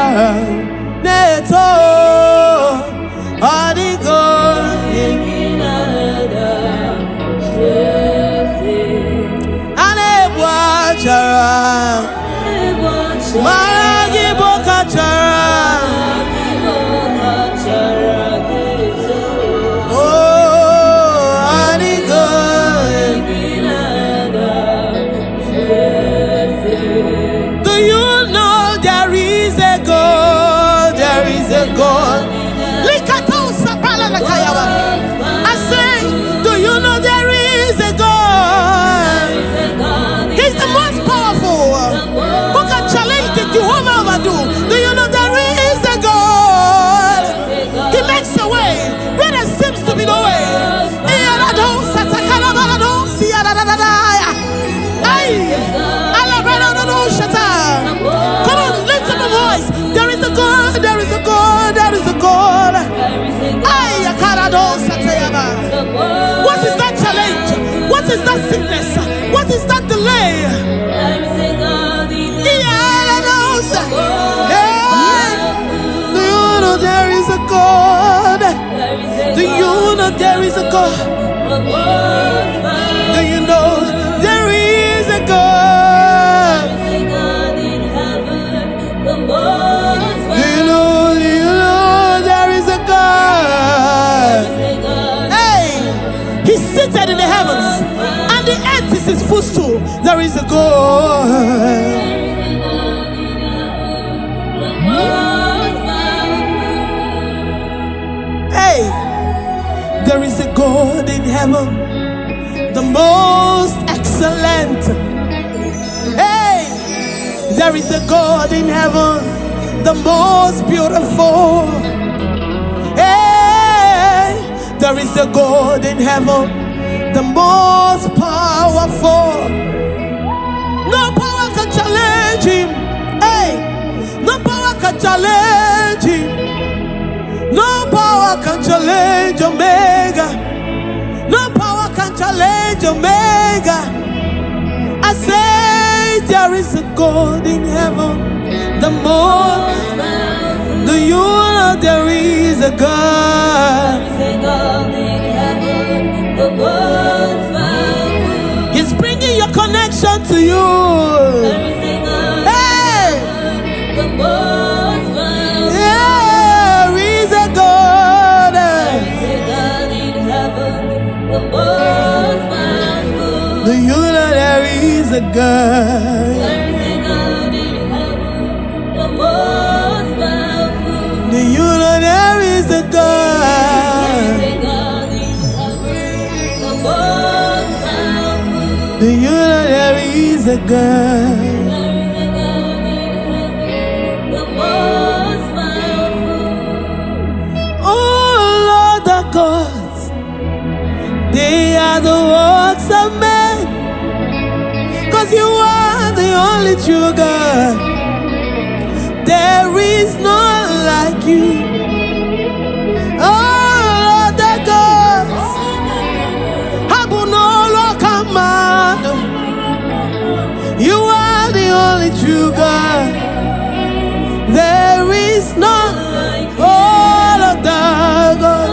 neto adigo anebwaja malangi bokaja What is that challenge? What is that sickness? What is that delay? Do you know there is a God? Do you know there is a God? Do you know there is a God? Do you know there is a God? He's seated in the heavens, and the earth is his footstool. There is a God. Hey, there is a God in heaven, the most excellent. Hey, there is a God in heaven, the most beautiful. There is a God in heaven, the most powerful. No power can challenge him. Hey, no power can challenge him. No power can challenge Omega. No power can challenge Omega. I say there is a God. God in heaven, the most. Do you know there is a God? He's bringing your connection to you. Hey! There is a God. Do you know there is a God? Do you know there is a God? Do you know there is a God? Oh Lord, the gods, they are the works of men. 'Cause you are the only true God. There is none like you. Oh Lord, the gods, Lokogoma. You are the only true God. There is none. All of the gods,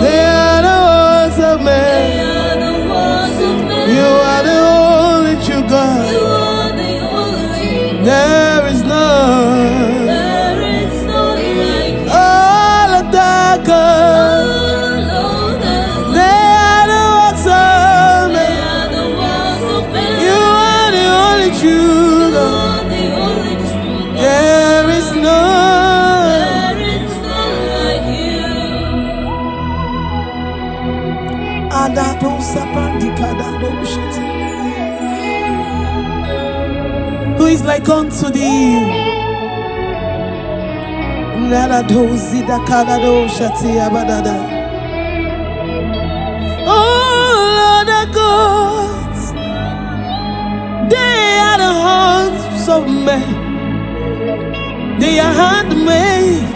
they are the works of men. You are the only true God. There is none. All of the gods, they are the works of men. You are the only true God. There is none. Who is like unto thee? Oh Lord, the gods, they are the hands of men. They are handmade,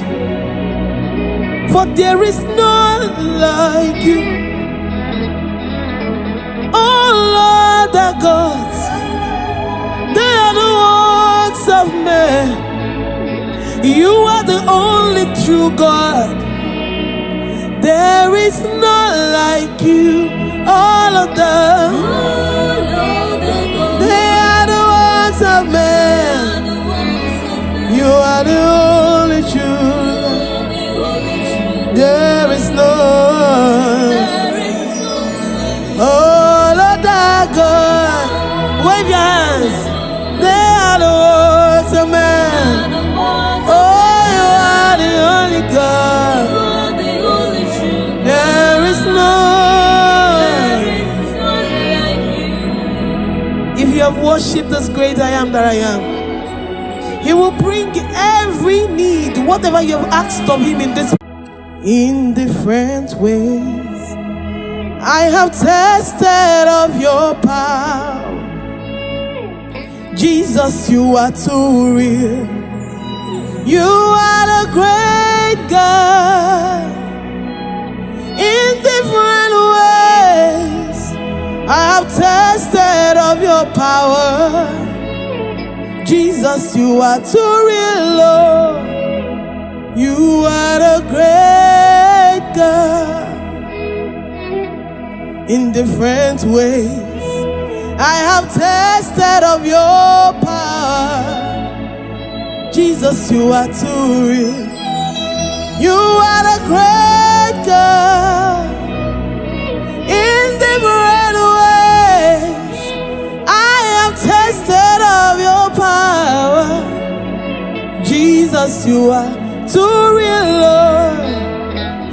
for there is none like you. Oh Lord, the gods, they are the works of men. You are the only true God. There is none like you. All of them, they are the works of men. You are the only true God. There is none. All of the God, wave your hands. They are the works of men. Oh, you are the only God. There is none. If you have worshipped this great I am that I am, He will bring every need, whatever you have asked of Him in different ways. I have tasted of your power. Jesus, you are too real. You are the great God. In different ways, I have tasted of your power. Jesus, you are too real, Lord. You are the great God. In different ways, I have tasted of your power. Jesus, you are too real. You are the great God. In different ways, I have tasted of your power. Jesus, you are too real, Lord.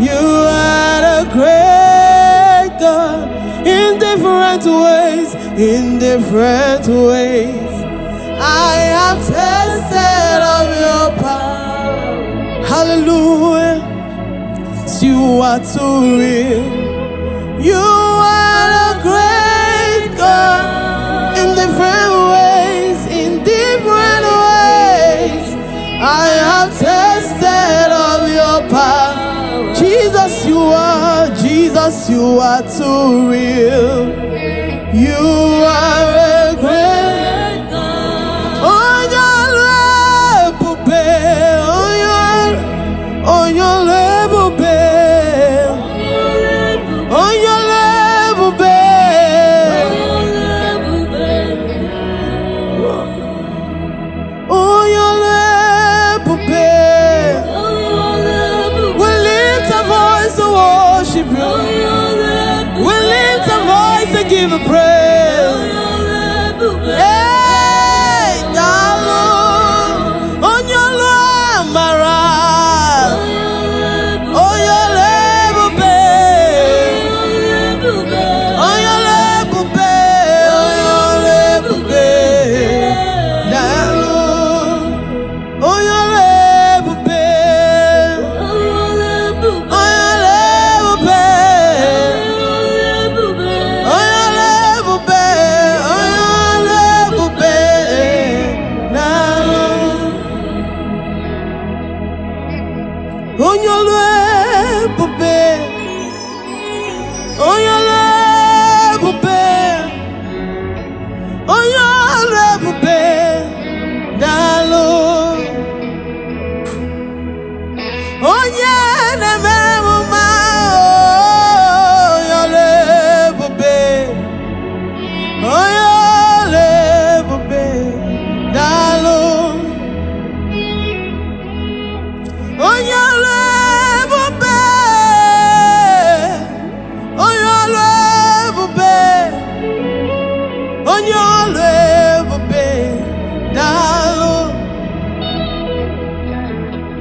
You are the great God. In different ways, I have tasted of your power. Hallelujah. You are too real. You are the great God. In different ways, I have tasted of your power. Jesus, you are too real. You are a great worship you. We lift a voice to give a praise. Hey, darling, on your Mara, oh your level bay, oh your level bay, oh your level bay, darling, oh your level bay, oh your level bay, oh your level bay, oh your level bay, darling. Onyole bube, onyole bube, onyole bube, dalo. Onye nemere muma, onyole bube, onyole bube, dalo. Onyole bube, onyole bube, onyole bube, dalo.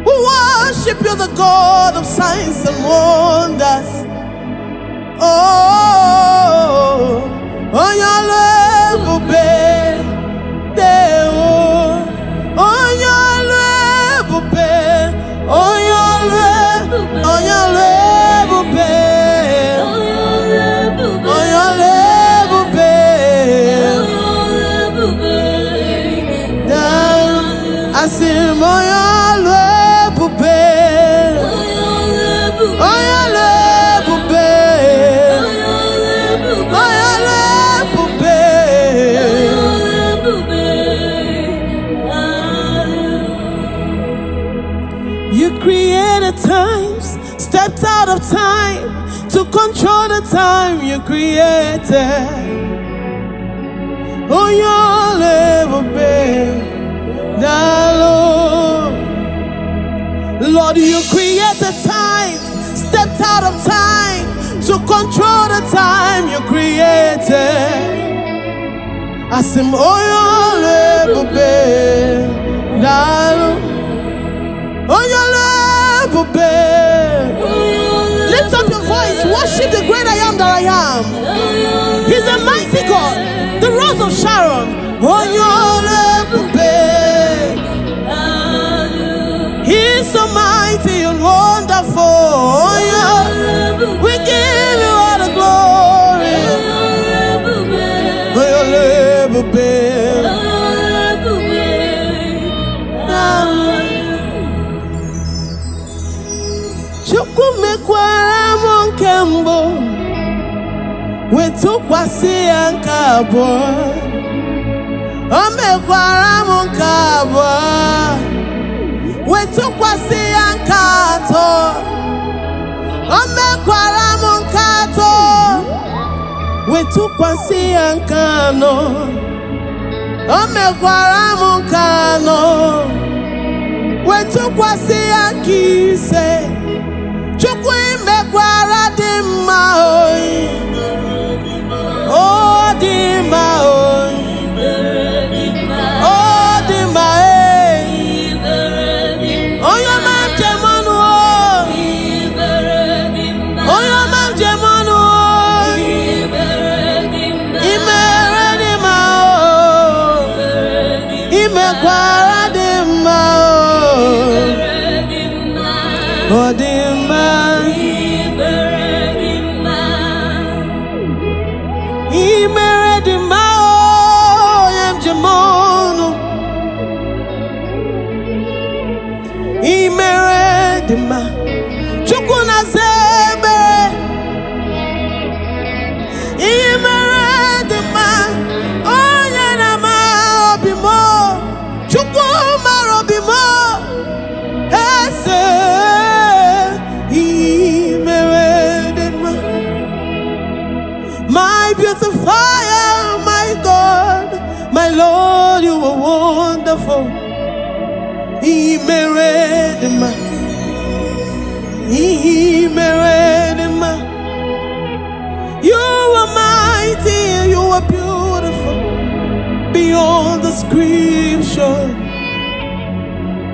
We worship you, the God of signs and wonders. Oh, onyole bube, deo, onyole bube. Onyole bube, onyole bube, asim onyole bube, onyole bube, onyole bube. You created times, stepped out of time to control the time you created. Oh, you'll ever be the Lord. Lord, you created time, stepped out of time to control the time you created. I said, oh, you'll ever be the Lord. Oh, your love, babe. Lift up your voice. Worship the great I am that I am. He's a mighty God, the Rose of Sharon. Oh, your love, babe. He's so mighty and wonderful. Oh, yeah. We give you all the glory. Oh, your love, babe. Chukumekwara monkembo wetukwasi ankabo omekwara monkabo wetukwasi ankato omekwara monkato wetukwasi ankano omekwara monkano wetukwasi ankise Chukwu imekwara dị mma oyi, o dị mma oyi, o dị mma eyi, onye ọma njem ọnụ oyi, onye ọma njem ọnụ oyi, imere dị mma oyi, imekwara dị mma oyi, o dị mma. Chukuna zebe imere dema onye na ma obimo Chukuma robimo ese imere dema. My beautifier, my God, my Lord, you are wonderful. Imere dema. He married him. are beautiful beyond description.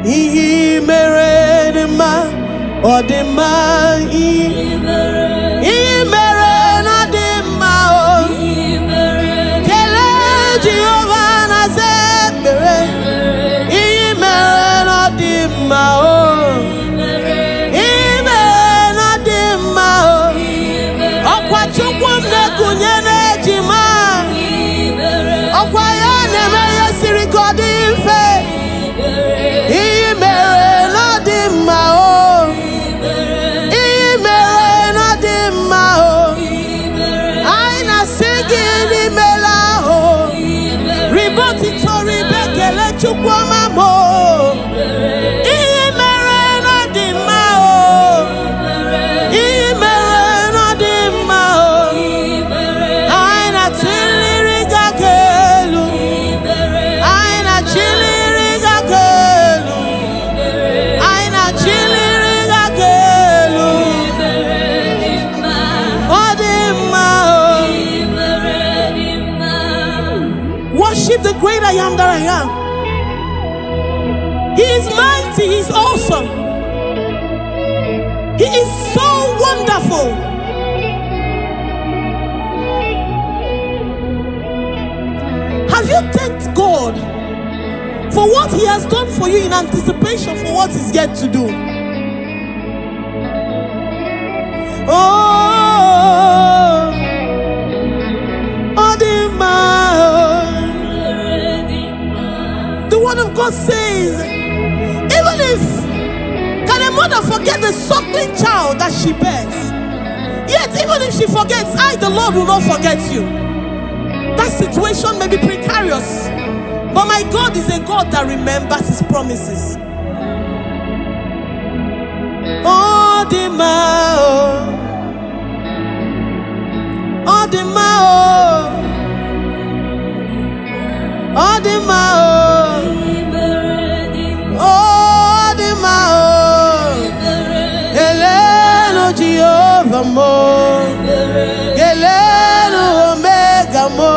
He married a man or the man he married not the man. Kele Jehovah na zebere. He married not the man. He married not the man. Okwa chukwu mne kunye ne jima. Okwa ya neme yesiri kodi ife. The great I am that I am. He is mighty, he is awesome. He is so wonderful. Have you thanked God for what he has done for you in anticipation for what he's yet to do? The word of God says, even if can a mother forget the suckling child that she bears, yet even if she forgets, I the Lord will not forget you. That situation may be precarious, but my God is a God that remembers his promises. Oh, the mao, oh, the mao, oh, the mao. Gelenu omega mo,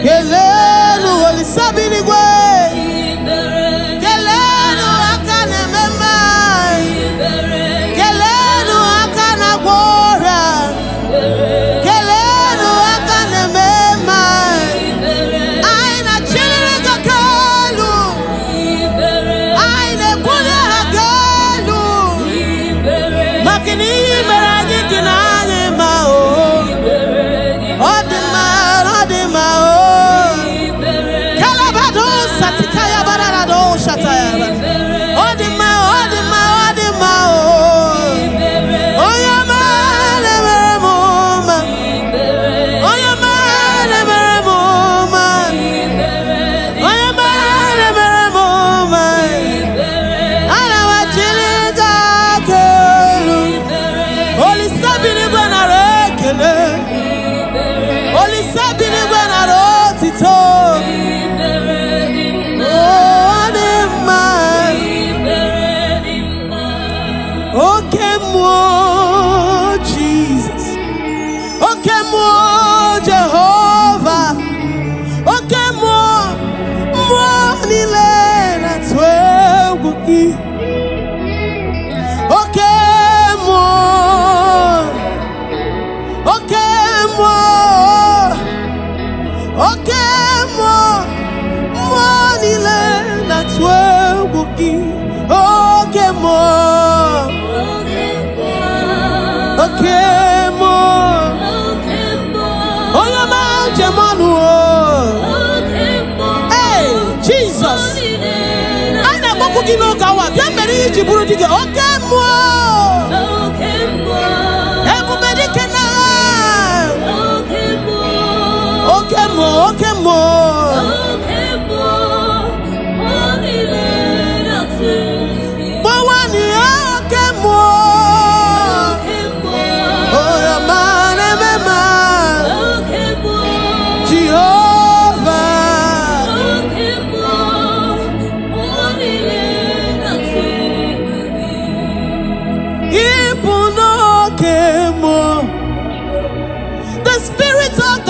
gelenu olisabini gwe, gelenu akane mema, gelenu akana gora, gelenu akane mema. Aina chiriga kalu, aina kule hagalu, makini.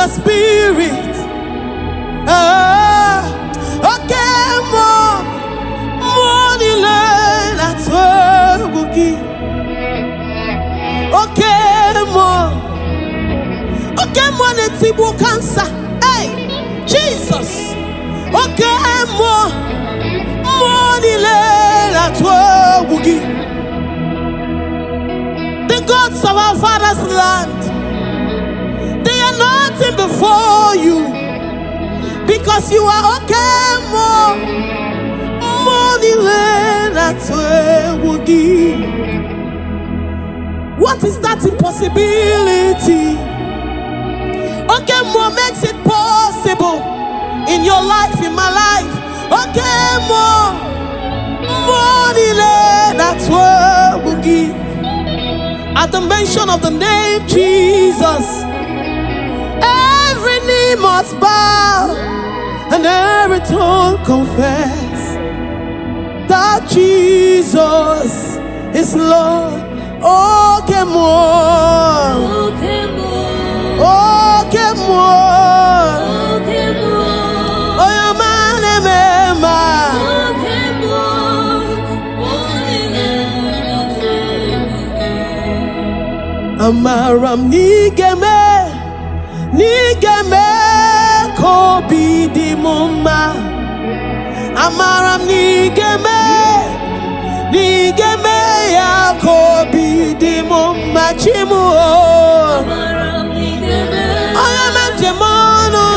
the Spirit. Okay, more that's where we give. Okay, more let's see cancer. Hey, Jesus. Okay, more that's where we give. The gods of our father's land, they are nothing before you, because you are okay, more that's where we give. What is that impossibility? Okay, more makes it possible in your life, in my life. Okay, more that's where we give. At the mention of the name Jesus, every knee must bow and every tongue confess that Jesus is Lord. Okay, more. Okay, more. Okay, more. Okay, more. Oh, your man, Emma. Okay, more. Amaram nigeme kobi di mumma. Amaram nigeme ya kobi di mumma chimu. Amaram nigeme oyama jemono.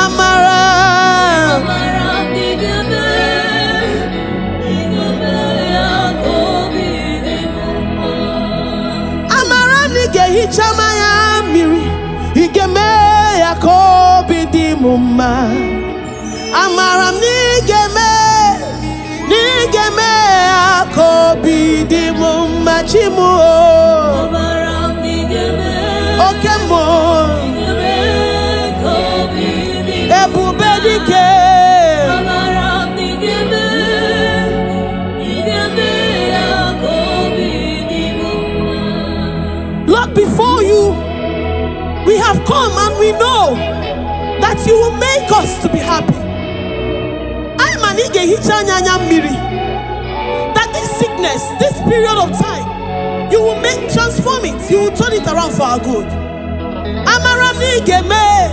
Amaram nigeme ya kobi di mumma. Amaram nige hichama ya miri igeme ya kobi di mumma. Amaram nigeme akobi di mumma chimu. Amaram nigeme okemo ebube dike. Amaram nigeme akobi di mumma. Lord, before you we have come and we know that you will make us to be happy. That this sickness, this period of time, you will transform it, you will turn it around for our good. Amaram nigeme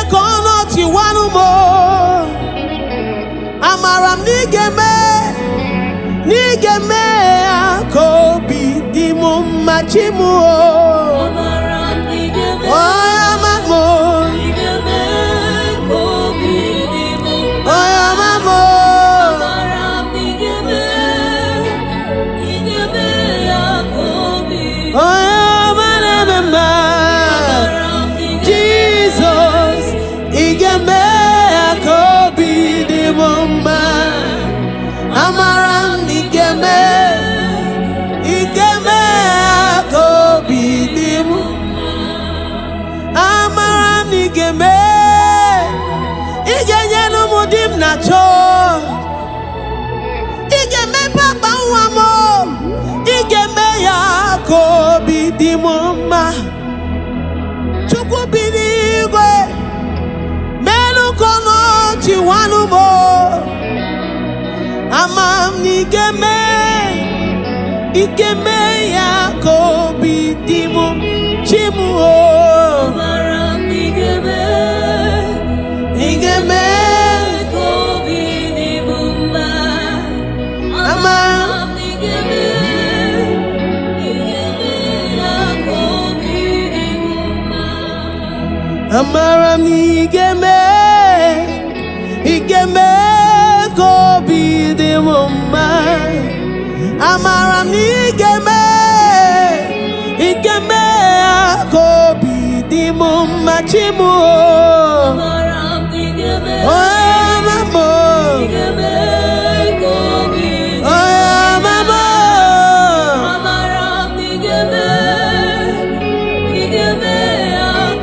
kono chiwanu mo. Amaram nigeme akobi di mumma chimu. Amaram nigeme Amam nigeme igeme ya kobi dimu chimu. Amaram nigeme kobi dimu ma. Amaram nigeme ya kobi dimu ma. Amaram nigeme kobi di mumma. Amaram nigeme kobi di mumma chimu. Amaram nigeme kobi. Amaram nigeme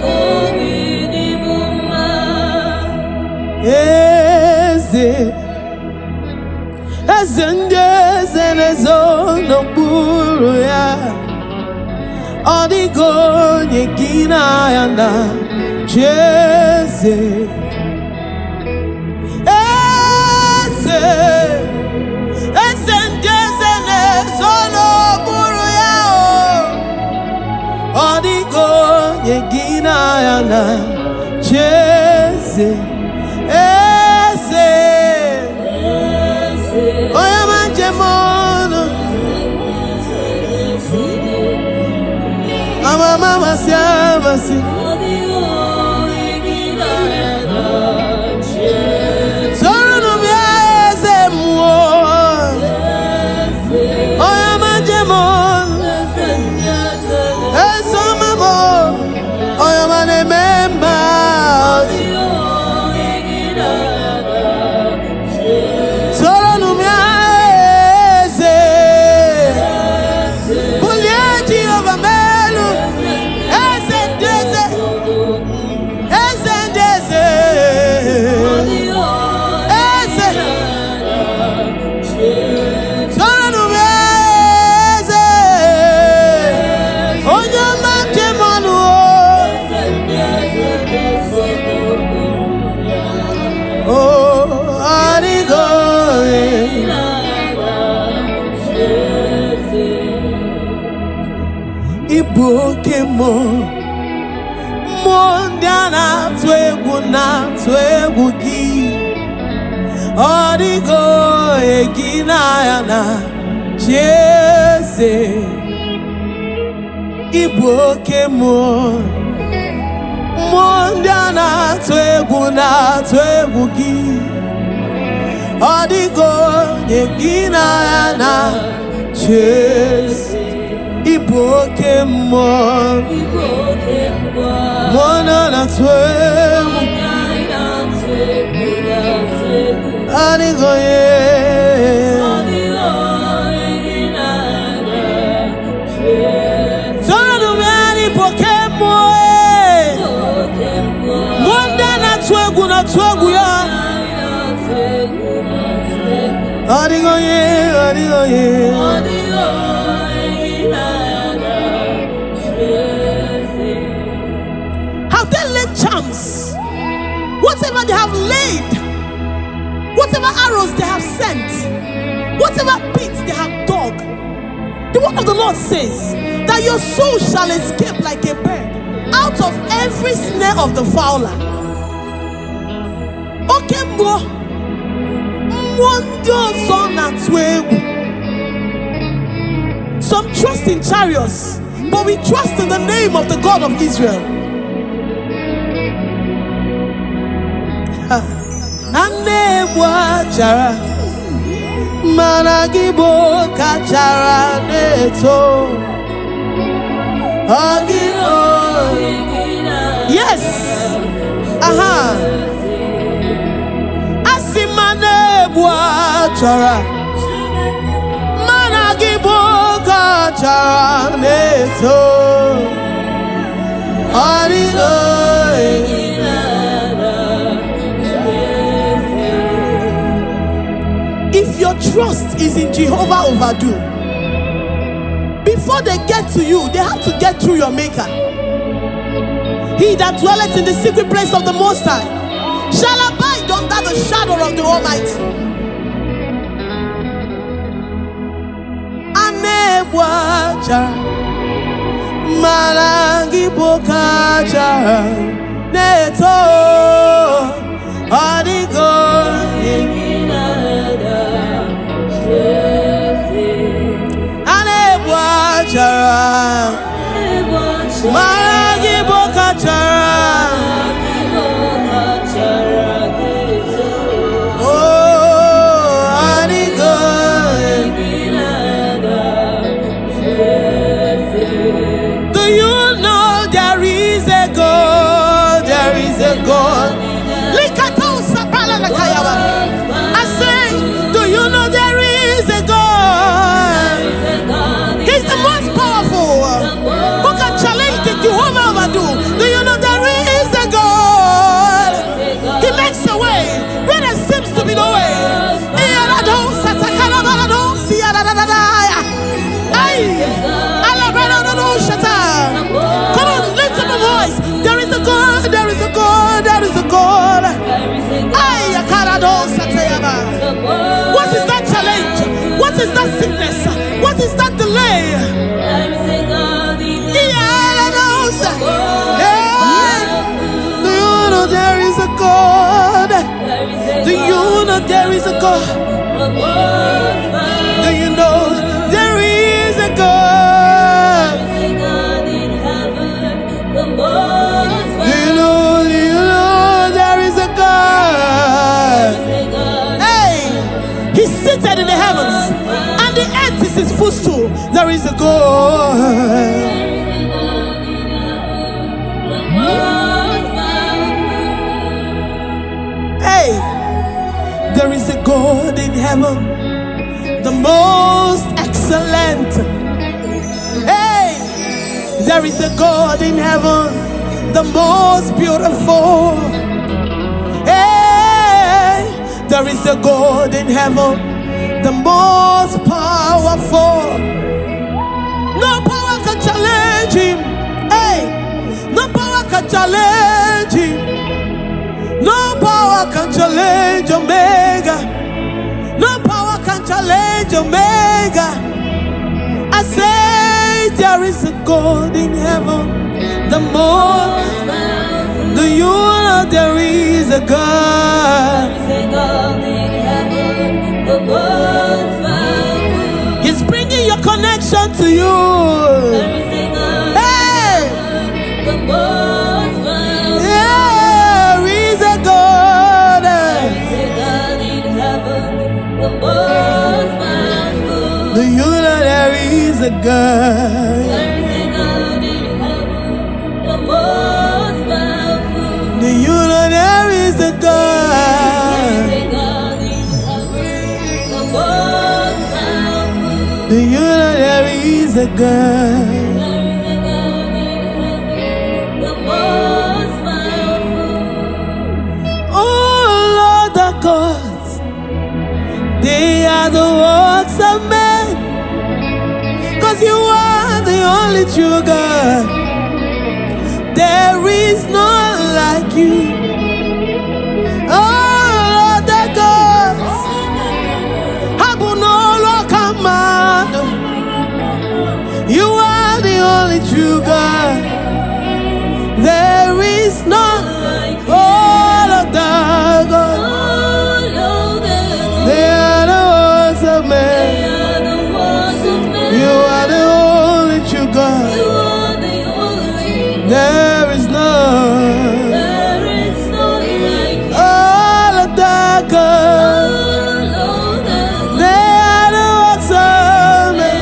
kobi di mumma. Eze ndị eze na-ezo n'okpuru ya. Odigo Yegina Yana Jeze Odigo Yegina Yana Jeze Oyama Mono Mama Siamasi Ibukemo Mondiana Tweguna Twegugi Odigo Eginayana Jeze Ibukemo Mondiana Tweguna Twegugi Odigo Eginayana Jeze Ibokemo Mona na twemu Anigoye Sona numiani Ibokemo Monda na twegu ya Anigoye Have they laid charms? Whatever they have laid, whatever arrows they have sent, whatever pits they have dug, the word of the Lord says that your soul shall escape like a bird out of every snare of the fowler. Okay, some trust in chariots, but we trust in the name of the God of Israel. Yes. Asimane Buachara Managibo Kachara Neto If your trust is in Jehovah Overdue, before they get to you, they have to get through your maker. He that dwelleth in the secret place of the Most High shall abide under the shadow of the Almighty. Anebuacha Malangi Bokacha Neto Adigo Anebuacha Malangi Bokacha God. Likatosa What is that challenge? What is that sickness? What is that delay? Do you know there is a God? Do you know there is a God? Do you know there is a God? Do you know there is a God? Hey, He's seated in the heavens, and the earth is His footstool. There is a God. Hey, there is a God in heaven, the most excellent. Hey, there is a God in heaven, the most beautiful. Hey, there is a God in heaven, the most powerful. No power can challenge Him. Hey, no power can challenge Him. No power can challenge Omega. No power can challenge Omega. I say there is a God in heaven, the most. Do you know there is a God? He's bringing your connection to you. Hey! There is a God. Do you know there is a God? Do you know there is a God? Do you know there is a God? Oh Lord, the gods, they are the works of men, 'cause you are the only true God. There is none like you. Oh Lord, the gods, Habunolo command. You are the only true God. There is none like you. All of the gods, they are the works of men. You are the only true God. There is none. All of the gods, they are the works of men.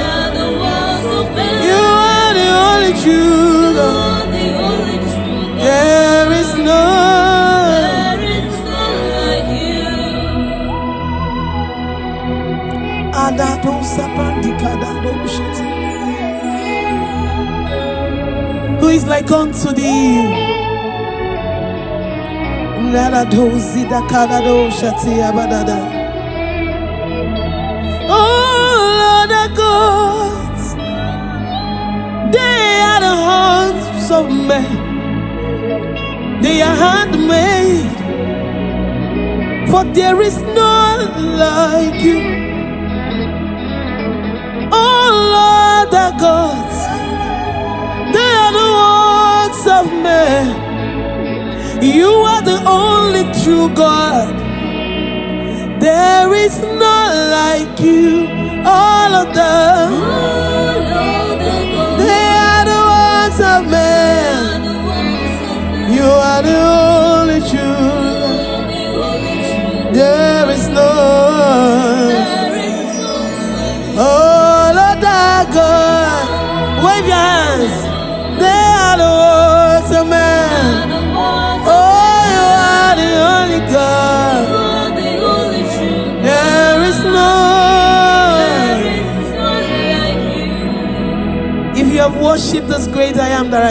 You are the only true God. There is none. Who is like unto thee? Oh Lord, the gods, they are the hands of men. They are handmade, for there is none like you. Oh Lord, the gods, they are the works of men. You are the only true God. There is none like you. All of them, they are the works of men. You are the only true God. There is none. All of the God, wave your hands. They are the works of men. Oh, you are the only God. There is none. If you have worshipped this great I am that I am.